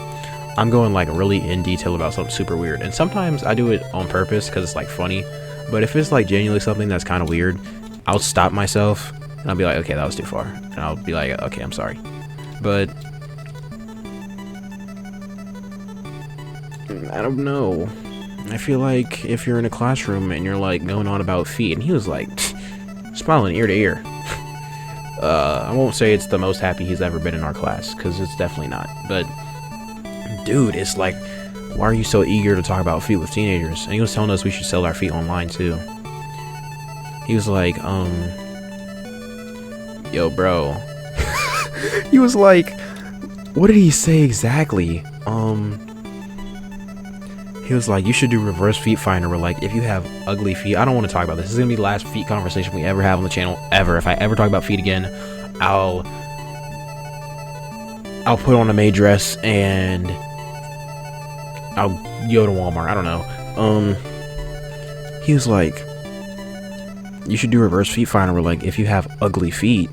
I'm going, like, really in detail about something super weird. And sometimes I do it on purpose because it's, like, funny. But if it's, like, genuinely something that's kind of weird, I'll stop myself, and I'll be like, okay, that was too far. And I'll be like, okay, I'm sorry. But I don't know. I feel like if you're in a classroom and you're like going on about feet, and he was like smiling ear to ear. I won't say it's the most happy he's ever been in our class, because it's definitely not. But dude, it's like, why are you so eager to talk about feet with teenagers? And he was telling us we should sell our feet online too. He was like, yo, bro. He was like, what did he say exactly? He was like, you should do reverse feet finder, where like, if you have ugly feet, I don't want to talk about this. This is gonna be the last feet conversation we ever have on the channel, ever. If I ever talk about feet again, I'll put on a maid dress and I'll go to Walmart. I don't know. He was like, you should do reverse feet finder, where like, if you have ugly feet,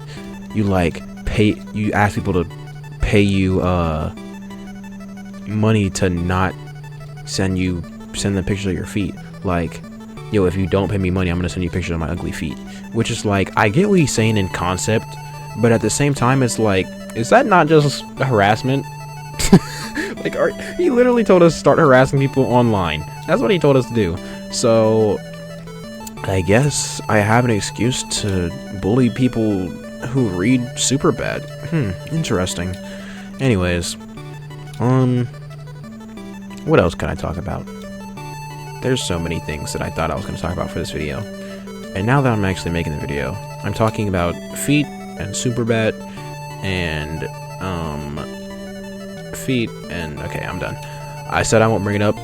you like you ask people to pay you money to not send them pictures of your feet. Like, yo, if you don't pay me money, I'm gonna send you pictures of my ugly feet. Which is like, I get what he's saying in concept, but at the same time, it's like, is that not just harassment? Like, he literally told us to start harassing people online. That's what he told us to do. So I guess I have an excuse to bully people who read Superbad. Interesting. Anyways, what else can I talk about? There's so many things that I thought I was going to talk about for this video. And now that I'm actually making the video, I'm talking about feet and Superbad and, okay, I'm done. I said I won't bring it up.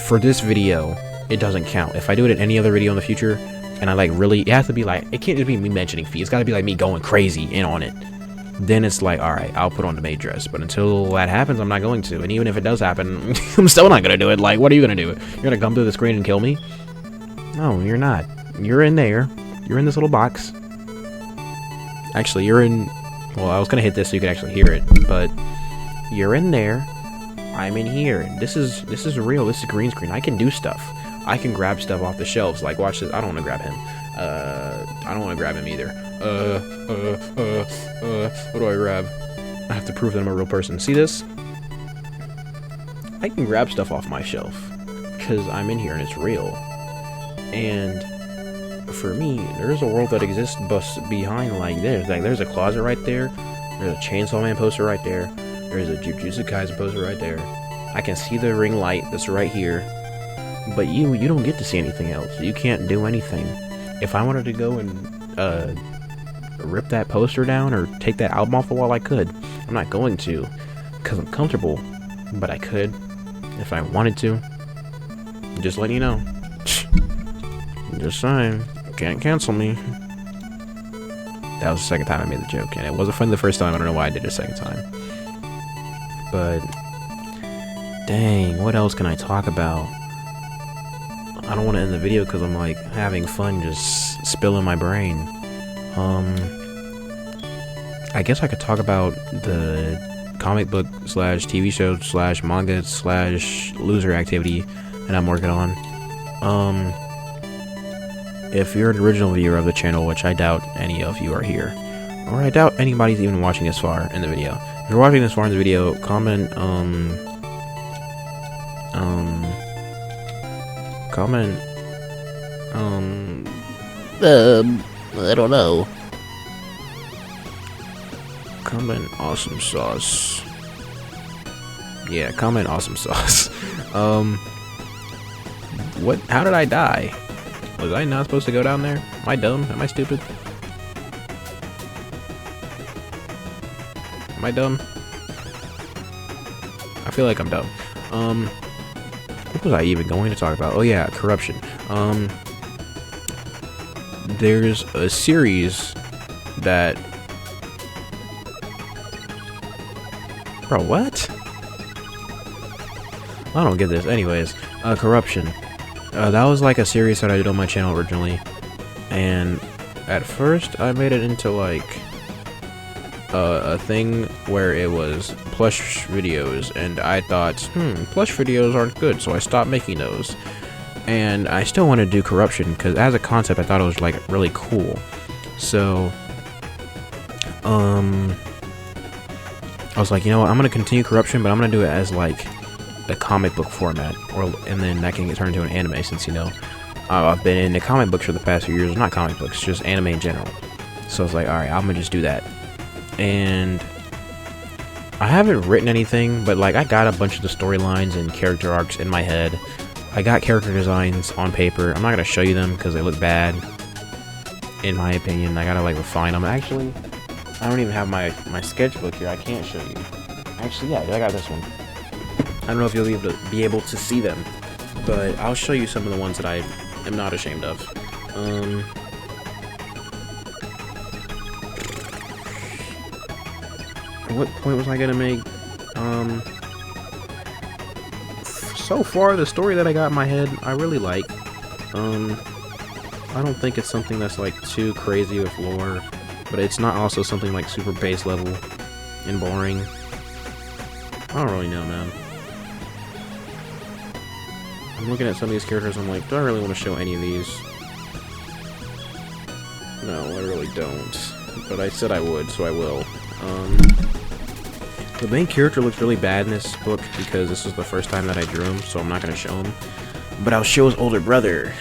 For this video, it doesn't count. If I do it in any other video in the future, and I like really, it has to be like, it can't just be me mentioning feet. It's got to be like me going crazy in on it. Then it's like, alright, I'll put on the maid dress. But until that happens, I'm not going to. And even if it does happen, I'm still not going to do it. Like, what are you going to do? You're going to come through the screen and kill me? No, you're not. You're in there. You're in this little box. Actually, you're in... Well, I was going to hit this so you could actually hear it. But you're in there. I'm in here. This is real. This is green screen. I can do stuff. I can grab stuff off the shelves. Like, watch this. I don't want to grab him. I don't want to grab him either. What do I grab? I have to prove that I'm a real person. See this? I can grab stuff off my shelf because I'm in here and it's real. And for me, there's a world that exists behind like this. Like, there's a closet right there. There's a Chainsaw Man poster right there. There's a Jujutsu Kaisen poster right there. I can see the ring light that's right here. But you don't get to see anything else. You can't do anything. If I wanted to go and rip that poster down or take that album off the wall, I could. I'm not going to because I'm comfortable, but I could if I wanted to. Just letting you know. Just saying. Can't cancel me. That was the second time I made the joke, and it wasn't funny the first time. I don't know why I did it a second time. But dang, what else can I talk about? I don't want to end the video because I'm like having fun just spilling my brain. I guess I could talk about the comic book / TV show / manga / loser activity that I'm working on. If you're an original viewer of the channel, which I doubt any of you are here, or I doubt anybody's even watching this far in the video. If you're watching this far in the video, comment, I don't know. Comment awesome sauce. Yeah, comment awesome sauce. What? How did I die? Was I not supposed to go down there? Am I dumb? Am I stupid? Am I dumb? I feel like I'm dumb. What was I even going to talk about? Oh yeah, corruption. There's a series that... Bro, what? I don't get this. Anyways, corruption. That was like a series that I did on my channel originally. And at first, I made it into like a thing where it was plush videos. And I thought, plush videos aren't good. So I stopped making those. And I still want to do corruption because as a concept, I thought it was like really cool. So, I was like, you know what, I'm going to continue corruption, but I'm going to do it as like a comic book format, and then that can get turned into an anime since, you know, I've been in the comic books for the past few years. Not comic books, just anime in general. So I was like, alright, I'm going to just do that. And I haven't written anything, but like I got a bunch of the storylines and character arcs in my head. I got character designs on paper. I'm not going to show you them because they look bad, in my opinion. I got to like refine them. Actually, I don't even have my sketchbook here. I can't show you. Actually, yeah, I got this one. I don't know if you'll be able to see them, but I'll show you some of the ones that I am not ashamed of. What point was I gonna make? So far, the story that I got in my head, I really like. I don't think it's something that's like too crazy with lore, but it's not also something like super base level and boring. I don't really know, man. I'm looking at some of these characters, I'm like, do I really want to show any of these? No, I really don't. But I said I would, so I will. The main character looks really bad in this book because this was the first time that I drew him, so I'm not gonna show him. But I'll show his older brother.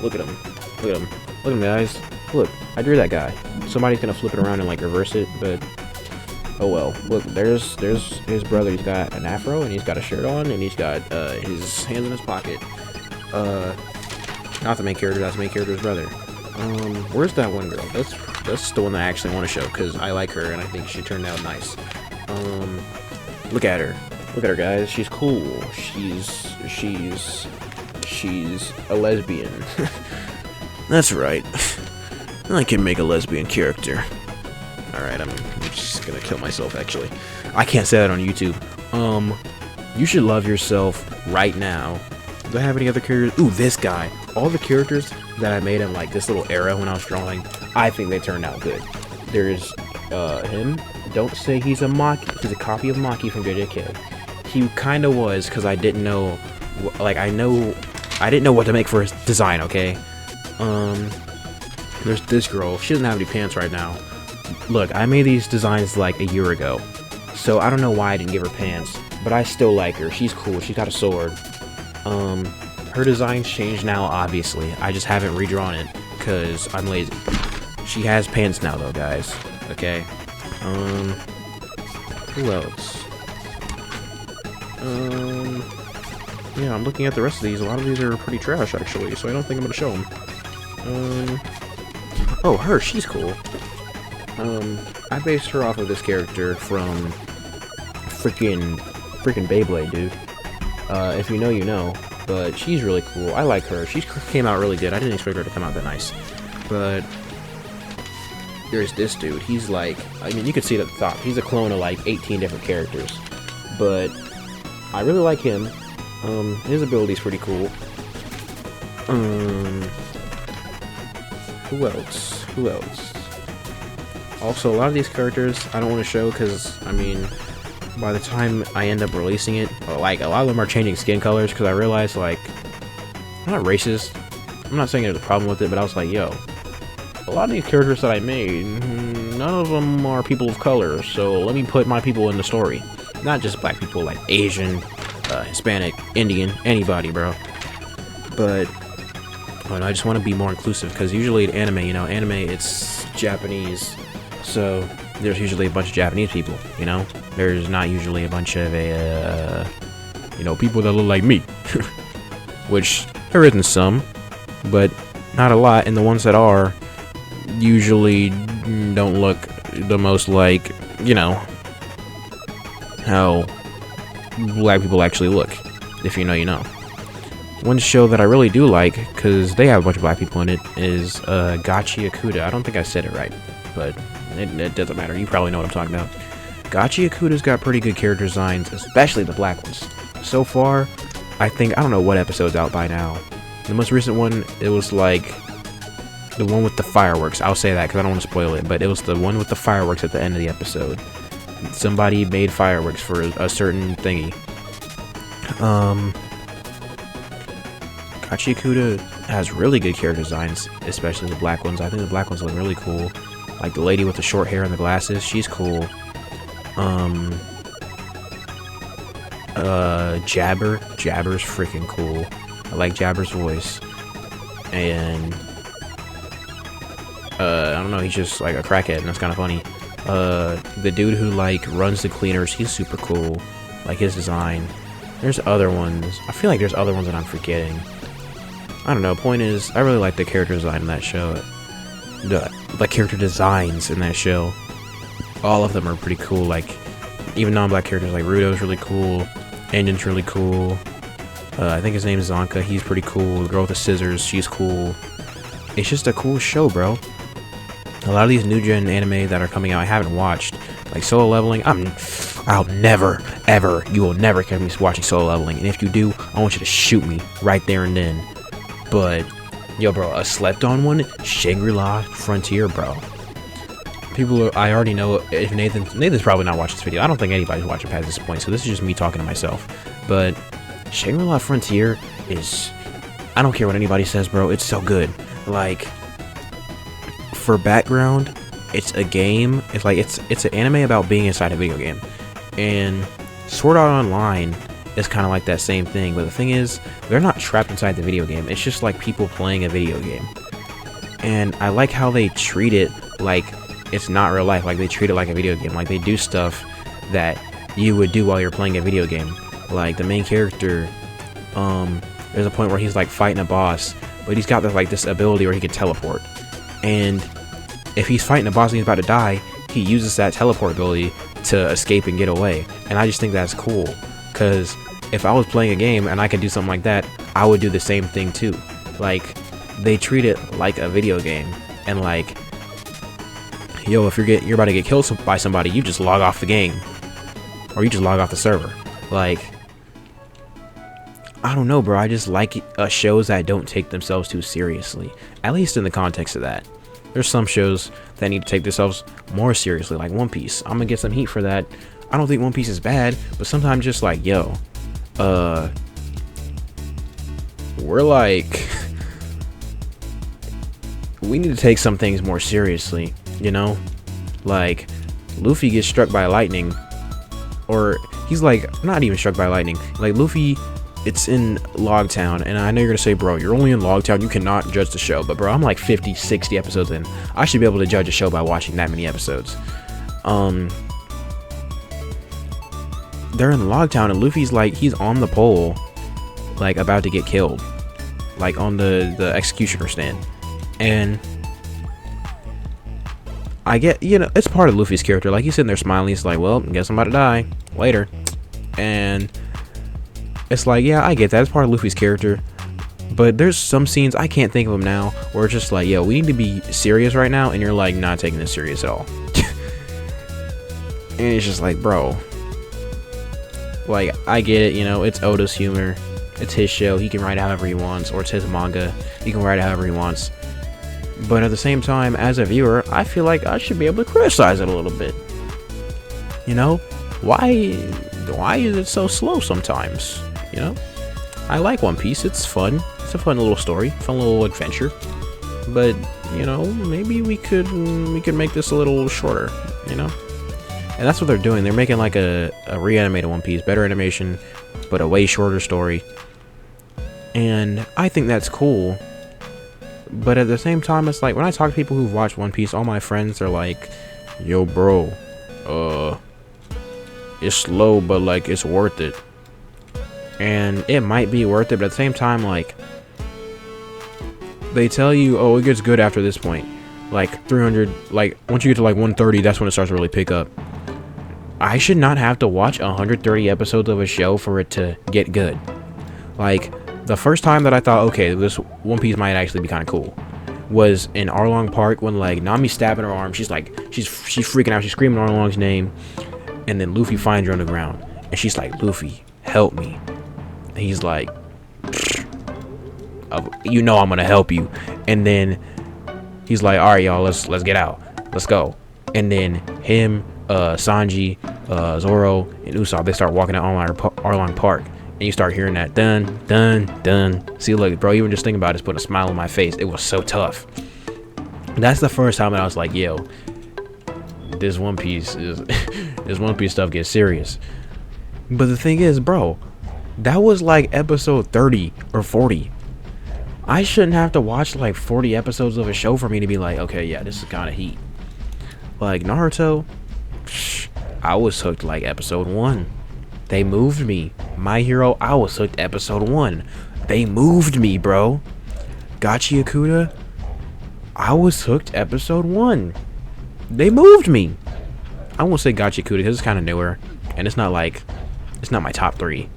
Look at him. Look at him. Look at him, guys. Look, I drew that guy. Somebody's gonna flip it around and like reverse it, but oh well. Look, there's his brother. He's got an afro and he's got a shirt on and he's got his hands in his pocket. Not the main character. That's the main character's brother. Where's that one girl? That's the one that I actually want to show because I like her and I think she turned out nice. Look at her. Look at her, guys. She's cool. She's a lesbian. That's right. I can make a lesbian character. Alright, I'm just gonna kill myself, actually. I can't say that on YouTube. You should love yourself right now. Do I have any other characters? Ooh, this guy. All the characters that I made in, like, this little era when I was drawing, I think they turned out good. There's, him. Don't say he's a Maki. He's a copy of Maki from JJK. He kinda was, because I didn't know, like, I didn't know what to make for his design, okay? There's this girl. She doesn't have any pants right now. Look, I made these designs like a year ago, so I don't know why I didn't give her pants, but I still like her. She's cool. She's got a sword. Her design's changed now, obviously. I just haven't redrawn it, because I'm lazy. She has pants now, though, guys. Okay? Who else? Yeah, I'm looking at the rest of these. A lot of these are pretty trash, actually, so I don't think I'm gonna show them. Oh, her, she's cool. I based her off of this character from freaking Beyblade, dude. If you know, you know. But she's really cool. I like her. She came out really good. I didn't expect her to come out that nice. But there's this dude. He's like, I mean, you can see it at the top. He's a clone of like 18 different characters. But I really like him. His ability's pretty cool. Who else? Who else? Also, a lot of these characters I don't want to show because, I mean, by the time I end up releasing it, like, a lot of them are changing skin colors because I realized, like, I'm not racist. I'm not saying there's a problem with it, but I was like, yo, a lot of these characters that I made, none of them are people of color, so let me put my people in the story. Not just black people, like Asian, Hispanic, Indian, anybody, bro. But I just want to be more inclusive because usually in anime, you know, it's Japanese, so there's usually a bunch of Japanese people, you know? There's not usually a bunch of, you know, people that look like me. Which, there isn't some, but not a lot, and the ones that are usually don't look the most like, you know, how black people actually look. If you know, you know. One show that I really do like, because they have a bunch of black people in it, is Gachi Akuda. I don't think I said it right, but it doesn't matter. You probably know what I'm talking about. Gachi Akuda's got pretty good character designs, especially the black ones. So far, I don't know what episode's out by now. The most recent one, it was like the one with the fireworks. I'll say that because I don't want to spoil it, but it was the one with the fireworks at the end of the episode. Somebody made fireworks for a certain thingy. Gachi Akuda has really good character designs, especially the black ones. I think the black ones look really cool. Like the lady with the short hair and the glasses, she's cool. Jabber's freaking cool. I like Jabber's voice. And I don't know, he's just like a crackhead, and that's kind of funny. The dude who like runs the cleaners, he's super cool. Like his design. There's other ones. I feel like there's other ones that I'm forgetting. I don't know. Point is, I really like the character design in that show. The character designs in that show. all of them are pretty cool. Like, even non-black characters, like Rudo's really cool, Engin's really cool. I think his name is Zonka. He's pretty cool. The girl with the scissors, she's cool. It's just a cool show, bro. A lot of these new gen anime that are coming out, I haven't watched. Like Solo Leveling, I'll never, ever, you will never catch me watching Solo Leveling. And if you do, I want you to shoot me right there and then. But, yo, bro, a slept-on one, Shangri-La Frontier, bro. I already know if Nathan's probably not watching this video. I don't think anybody's watching past this point, so this is just me talking to myself. But Shangri-La Frontier is, I don't care what anybody says, bro, it's so good. Like, for background, it's a game. It's like it's an anime about being inside a video game, and Sword Art Online is kind of like that same thing. But the thing is, they're not trapped inside the video game. It's just like people playing a video game, and I like how they treat it like it's not real life. Like they treat it like a video game. Like they do stuff that you would do while you're playing a video game. Like the main character, there's a point where he's like fighting a boss, but he's got this ability where he can teleport. And if he's fighting a boss and he's about to die, he uses that teleport ability to escape and get away. And I just think that's cool, because if I was playing a game and I could do something like that, I would do the same thing too. Like, they treat it like a video game, and like, yo, if you're about to get killed by somebody, you just log off the game, or you just log off the server. Like, I don't know, bro. I just like shows that don't take themselves too seriously, at least in the context of that. There's some shows that need to take themselves more seriously, like One Piece. I'm gonna get some heat for that. I don't think One Piece is bad, but sometimes just like, yo, we're like, we need to take some things more seriously, you know? Like, Luffy gets struck by lightning, or he's like, not even struck by lightning. Like, Luffy, it's in Logtown, and I know you're gonna say, bro, you're only in Logtown, you cannot judge the show. But bro, I'm like 50, 60 episodes in. I should be able to judge a show by watching that many episodes. They're in Logtown, and Luffy's like, he's on the pole, like about to get killed, like on the executioner stand. And I get, you know, it's part of Luffy's character. Like, he's sitting there smiling, he's like, well, guess I'm about to die later. And it's like, yeah, I get that. It's part of Luffy's character. But there's some scenes, I can't think of them now, where it's just like, yo, we need to be serious right now, and you're like not taking this serious at all. And it's just like, bro, like, I get it, you know, it's Oda's humor, it's his show, he can write however he wants, or it's his manga, he can write however he wants. But at the same time, as a viewer, I feel like I should be able to criticize it a little bit. You know, why is it so slow sometimes? You know, I like One Piece, it's fun, it's a fun little story, fun little adventure. But, you know, maybe we could make this a little shorter, you know? And that's what they're doing. They're making like a reanimated One Piece, better animation, but a way shorter story. And I think that's cool. But at the same time, it's like, when I talk to people who've watched One Piece, all my friends are like, yo, bro, it's slow, but like, it's worth it. And it might be worth it, but at the same time, like, they tell you, oh, it gets good after this point. Like 300, like once you get to like 130, that's when it starts to really pick up. I should not have to watch 130 episodes of a show for it to get good. Like, the first time that I thought, okay, this One Piece might actually be kind of cool, was in Arlong Park, when like Nami's stabbing her arm. She's like, she's freaking out. She's screaming Arlong's name, and then Luffy finds her on the ground, and she's like, Luffy, help me. And he's like, you know I'm gonna help you. And then he's like, all right, y'all, let's get out, let's go. And then him, Sanji, Zoro, and Usopp, they start walking out Arlong Park, and you start hearing that dun dun dun. See, look, bro, even just thinking about it is putting a smile on my face. It was so tough. That's the first time that I was like, yo, this One Piece is this One Piece stuff gets serious. But the thing is, bro, that was like episode 30 or 40. I shouldn't have to watch like 40 episodes of a show for me to be like, okay, yeah, this is kind of heat. Like Naruto, I was hooked like episode 1. They moved me. My Hero, I was hooked episode 1. They moved me, bro. Gachi Akuda, I was hooked episode 1. They moved me. I won't say Gachikuta because it's kind of newer, and it's not my top 3.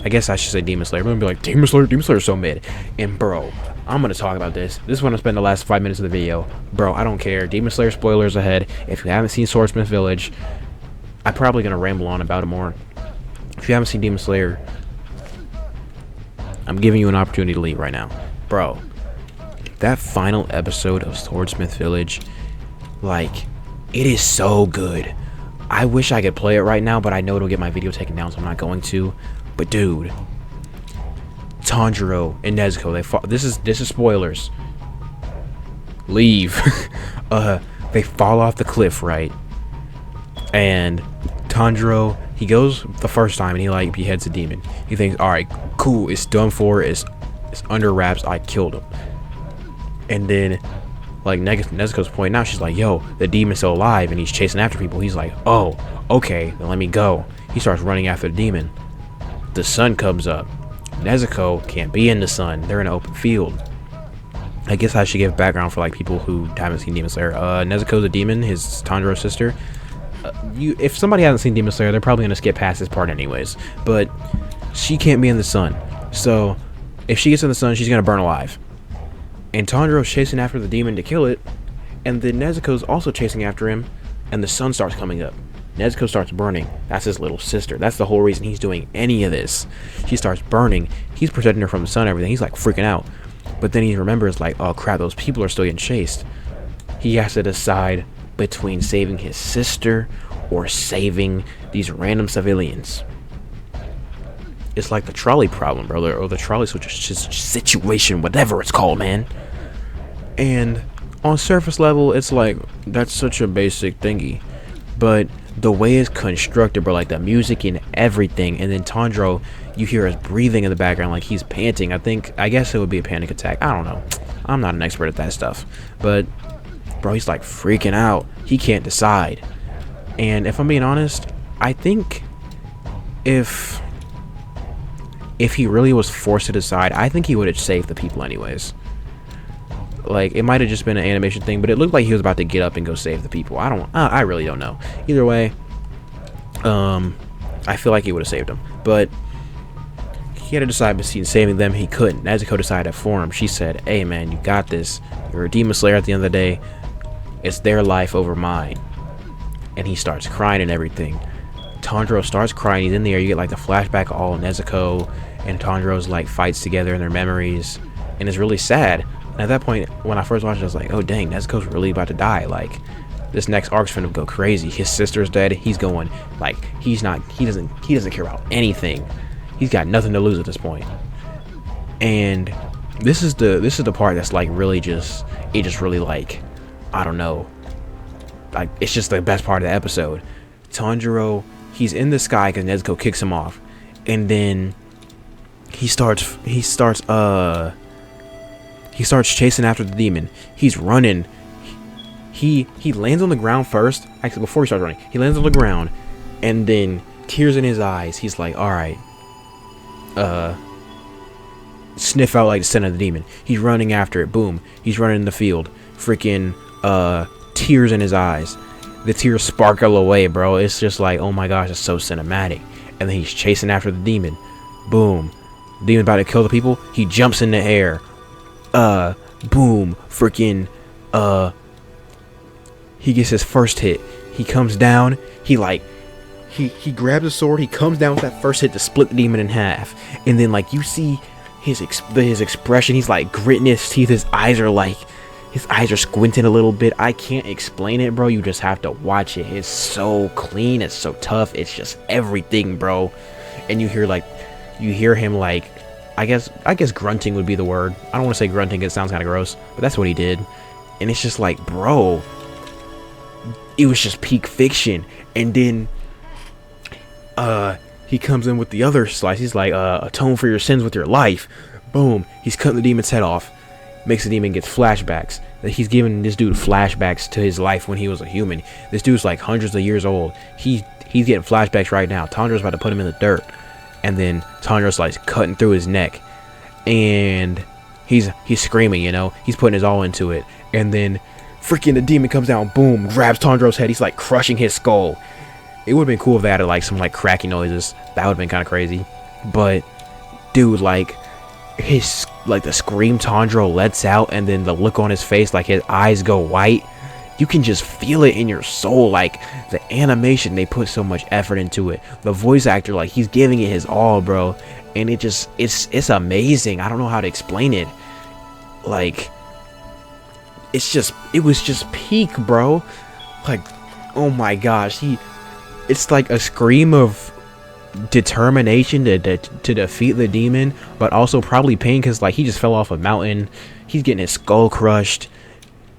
I guess I should say Demon Slayer. I'm gonna be like, Demon Slayer is so mid. And bro, I'm gonna talk about this. This is when I spend the last 5 minutes of the video. Bro, I don't care. Demon Slayer spoilers ahead. If you haven't seen Swordsmith Village, I'm probably gonna ramble on about it more. If you haven't seen Demon Slayer, I'm giving you an opportunity to leave right now. Bro, that final episode of Swordsmith Village, like, it is so good. I wish I could play it right now, but I know it'll get my video taken down, so I'm not going to. But dude, Tanjiro and Nezuko, this is spoilers. Leave. They fall off the cliff, right? And Tanjiro, he goes the first time and he like beheads a demon. He thinks, all right, cool, it's done for, it's under wraps, I killed him. And then like Nezuko's pointing out, she's like, yo, the demon's still alive and he's chasing after people. He's like, oh, okay, then let me go. He starts running after the demon. The sun comes up. Nezuko can't be in the sun. They're in an open field. I guess I should give background for like people who haven't seen Demon Slayer. Nezuko's a demon, his Tanjiro's sister. If somebody hasn't seen Demon Slayer, they're probably gonna skip past this part anyways. But she can't be in the sun. So if she gets in the sun, she's gonna burn alive. And Tanjiro's chasing after the demon to kill it, and then Nezuko's also chasing after him, and the sun starts coming up. Nezuko starts burning. That's his little sister. That's the whole reason he's doing any of this. She starts burning. He's protecting her from the sun and everything. He's like freaking out. But then he remembers like, oh crap, those people are still getting chased. He has to decide between saving his sister or saving these random civilians. It's like the trolley problem, brother, or the trolley situation, whatever it's called, man. And on surface level, it's like, that's such a basic thingy. But the way it's constructed, bro, like the music and everything, and then Tanjiro, you hear his breathing in the background like he's panting. I guess it would be a panic attack. I don't know. I'm not an expert at that stuff. But, bro, he's like freaking out. He can't decide. And if I'm being honest, I think if he really was forced to decide, I think he would have saved the people anyways. Like, it might have just been an animation thing, but it looked like he was about to get up and go save the people. I really don't know. Either way, I feel like he would have saved them. But he had to decide between saving them. He couldn't. Nezuko decided for him. She said, hey man, you got this. You're a Demon Slayer at the end of the day. It's their life over mine. And he starts crying and everything. Tanjiro starts crying. He's in the air. You get like the flashback of all Nezuko and Tanjiro's like fights together in their memories. And it's really sad. And at that point, when I first watched it, I was like, oh dang, Nezuko's really about to die. Like, this next arc's finna go crazy. His sister's dead. He's going, like, he doesn't care about anything. He's got nothing to lose at this point. And this is the part that's like really just, it just really like, I don't know. Like, it's just the best part of the episode. Tanjiro, he's in the sky because Nezuko kicks him off. And then he starts chasing after the demon. He's running. He lands on the ground first. Actually, before he starts running, he lands on the ground, and then tears in his eyes. He's like, all right, sniff out like the scent of the demon. He's running after it. Boom. He's running in the field. Freaking tears in his eyes. The tears sparkle away, bro. It's just like, oh my gosh, it's so cinematic. And then he's chasing after the demon. Boom. The demon about to kill the people. He jumps in the air. Boom. Freaking he gets his first hit. He comes down. He grabs a sword. He comes down with that first hit to split the demon in half. And then like you see his expression. He's like gritting his teeth. His eyes are squinting a little bit. I can't explain it, bro. You just have to watch it. It's so clean. It's so tough. It's just everything, bro. And you hear him like, I guess grunting would be the word. I don't want to say grunting. It sounds kind of gross, but that's what he did. And it's just like, bro, it was just peak fiction. And then he comes in with the other slice. He's like, atone for your sins with your life. Boom. He's cutting the demon's head off. Makes the demon get flashbacks. He's giving this dude flashbacks to his life when he was a human. This dude's like hundreds of years old. He's getting flashbacks right now. Tanjiro's about to put him in the dirt. And then Tanjiro's like cutting through his neck. And he's screaming, you know. He's putting his all into it. And then Freaking the demon comes down, boom, grabs Tondro's head. He's like crushing his skull. It would have been cool if they added like some like cracking noises. That would have been kind of crazy. But dude, like his like the scream Tondro lets out, and then the look on his face, like his eyes go white. You can just feel it in your soul. Like the animation, they put so much effort into it. The voice actor, like he's giving it his all, bro. And it just it's amazing. I don't know how to explain it. Like it was just peak, bro. Like, oh my gosh, it's like a scream of determination to defeat the demon, but also probably pain, because like he just fell off a mountain. He's getting his skull crushed.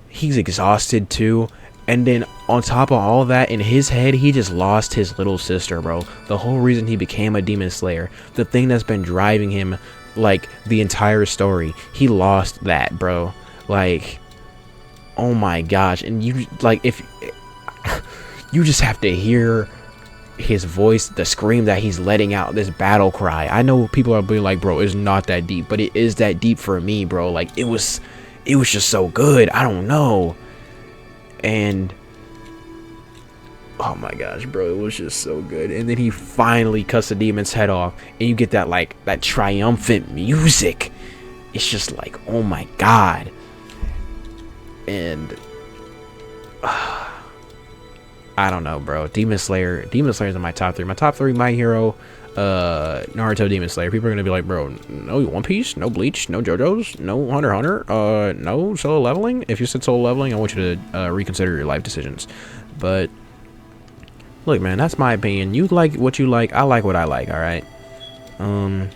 He's exhausted too. And then on top of all that, in his head, he just lost his little sister, bro. The whole reason he became a demon slayer, the thing that's been driving him like the entire story, he lost that, bro. Like, oh my gosh. And you like, if you just have to hear his voice, the scream that he's letting out, this battle cry. I know people are being like, bro, it's not that deep, but it is that deep for me, bro. Like it was just so good. I don't know. And oh my gosh, bro, it was just so good. And then he finally cuts the demon's head off, and you get that like that triumphant music. It's just like, oh my god. And I don't know, bro. Demon Slayer's in my top 3. My top 3: My Hero, Naruto, Demon Slayer. People are gonna be like, bro, no One Piece, no Bleach, no JoJo's, no Hunter x Hunter, no Solo Leveling. If you said Solo Leveling, I want you to reconsider your life decisions. But look, man, that's my opinion. You like what you like, I like what I like. All right. I'm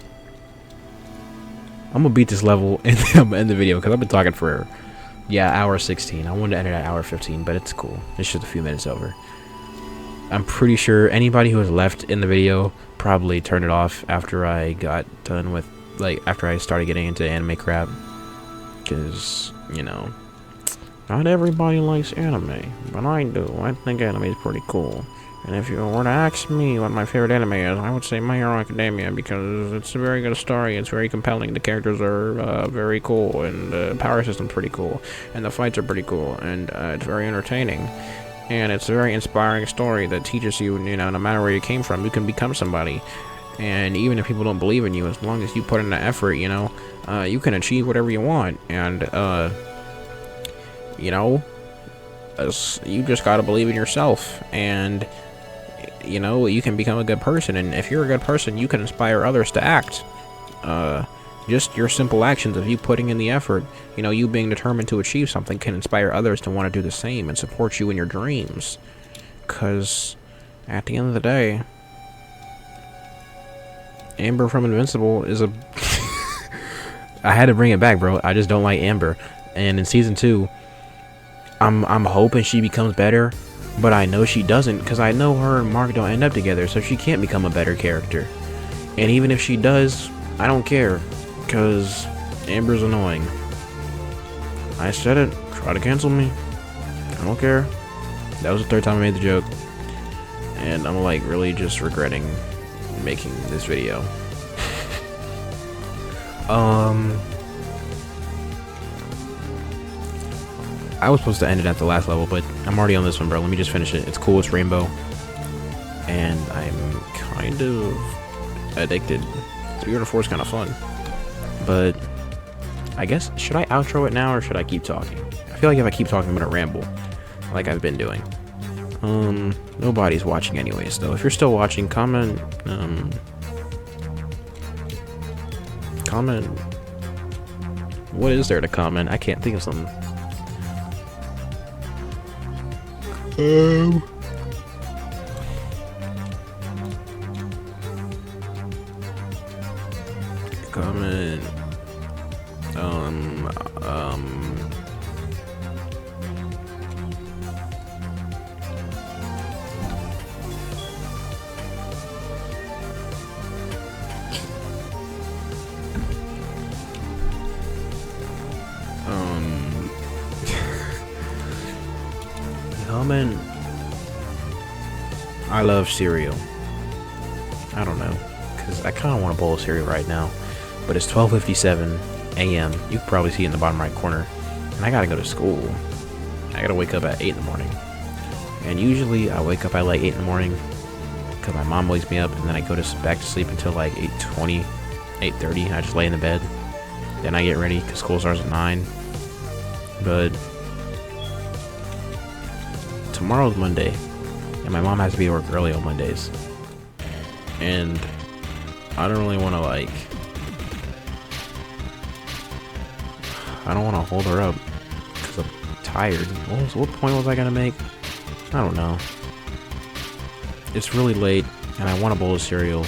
gonna beat this level and then I'm gonna end the video because I've been talking for hour 16. I wanted to end it at hour 15, but it's cool. It's just a few minutes over. I'm pretty sure anybody who was left in the video probably turned it off after I got done with, like, after I started getting into anime crap. Because, you know, not everybody likes anime, but I do. I think anime is pretty cool. And if you were to ask me what my favorite anime is, I would say My Hero Academia, because it's a very good story, it's very compelling, the characters are very cool, and the power system's pretty cool, and the fights are pretty cool, and it's very entertaining. And it's a very inspiring story that teaches you, you know, no matter where you came from, you can become somebody. And even if people don't believe in you, as long as you put in the effort, you know, you can achieve whatever you want. And, you know, you just gotta believe in yourself. And, you know, you can become a good person. And if you're a good person, you can inspire others to act. Just your simple actions of you putting in the effort, you know, you being determined to achieve something can inspire others to want to do the same and support you in your dreams. Because at the end of the day, Amber from Invincible is a I had to bring it back, bro. I just don't like Amber. And in season 2, I'm hoping she becomes better, but I know she doesn't, because I know her and Mark don't end up together, so she can't become a better character. And even if she does, I don't care, because Amber's annoying. I said it. Try to cancel me. I don't care. That was the 3rd time I made the joke. And I'm like really just regretting making this video. I was supposed to end it at the last level, but I'm already on this one, bro. Let me just finish it. It's cool. It's rainbow. And I'm kind of addicted. Spirit of Force kind of fun. But I guess, should I outro it now or should I keep talking? I feel like if I keep talking, I'm gonna ramble, like I've been doing. Nobody's watching anyways, though. If you're still watching, comment. Comment. What is there to comment? I can't think of something. Comment. Comment. I love cereal. I don't know, because I kind of want a bowl of cereal right now. But it's 12:57 a.m. You can probably see it in the bottom right corner. And I gotta go to school. I gotta wake up at 8 in the morning. And usually I wake up at like 8 in the morning because my mom wakes me up, and then I go back to sleep until like 8:20, 8:30. I just lay in the bed. Then I get ready because school starts at 9. But tomorrow's Monday, and my mom has to be to work early on Mondays. And I don't really want to I don't want to hold her up because I'm tired. What point was I gonna make? I don't know. It's really late, and I want a bowl of cereal,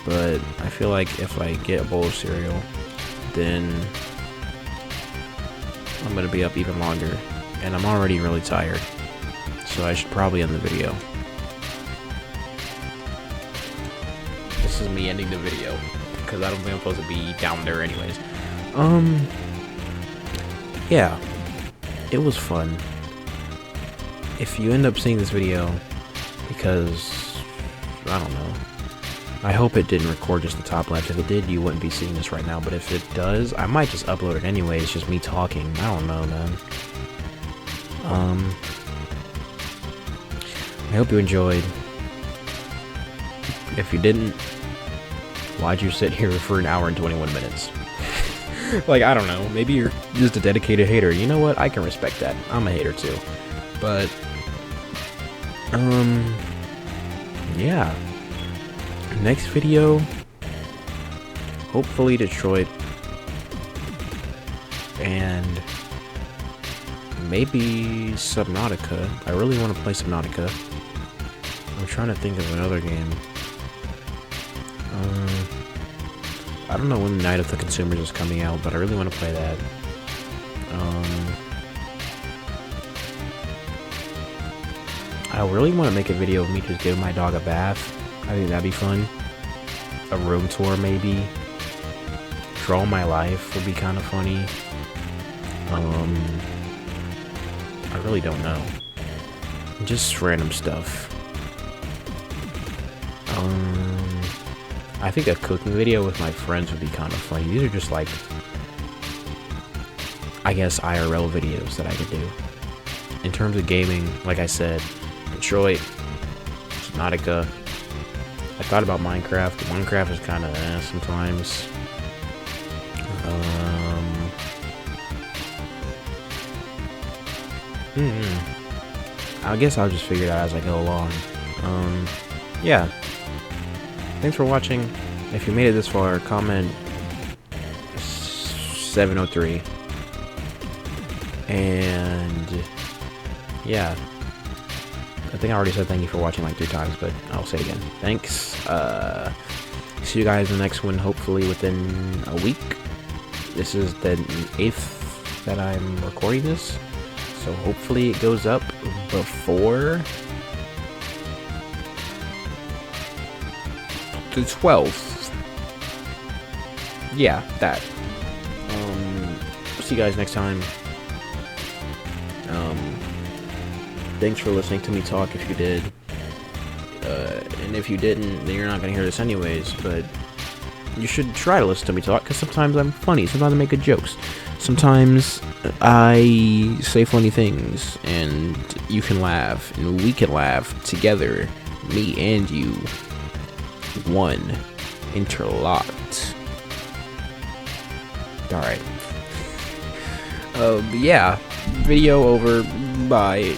but I feel like if I get a bowl of cereal, then I'm gonna be up even longer, and I'm already really tired, so I should probably end the video. This is me ending the video, because I don't think I'm supposed to be down there anyways. Yeah, it was fun. If you end up seeing this video, because, I don't know, I hope it didn't record just the top left. If it did, you wouldn't be seeing this right now, but if it does, I might just upload it anyway. It's just me talking. I don't know, man. I hope you enjoyed. If you didn't, why'd you sit here for an hour and 21 minutes? Like, I don't know, maybe you're just a dedicated hater. You know what? I can respect that. I'm a hater too. But, yeah. Next video, hopefully Detroit, and maybe Subnautica. I really want to play Subnautica. I'm trying to think of another game. I don't know when Night of the Consumers is coming out, but I really want to play that. I really want to make a video of me just giving my dog a bath. I think that'd be fun. A room tour, maybe. Draw my life would be kind of funny. I really don't know. Just random stuff. I think a cooking video with my friends would be kind of funny. These are just like, I guess, IRL videos that I could do. In terms of gaming, like I said, Detroit, Subnautica. I thought about Minecraft. Minecraft is kind of sometimes. I guess I'll just figure it out as I go along. Yeah. Thanks for watching. If you made it this far, comment 703. And yeah. I think I already said thank you for watching like 3 times, but I'll say it again. Thanks. See you guys in the next one, hopefully within a week. This is the 8th that I'm recording this, so hopefully it goes up before the 12th. Yeah, that. See you guys next time. Thanks for listening to me talk if you did. And if you didn't, then you're not going to hear this anyways, but you should try to listen to me talk, because sometimes I'm funny, sometimes I make good jokes, sometimes I say funny things, and you can laugh, and we can laugh together, me and you, one, interlocked. Alright. Yeah, video over, bye.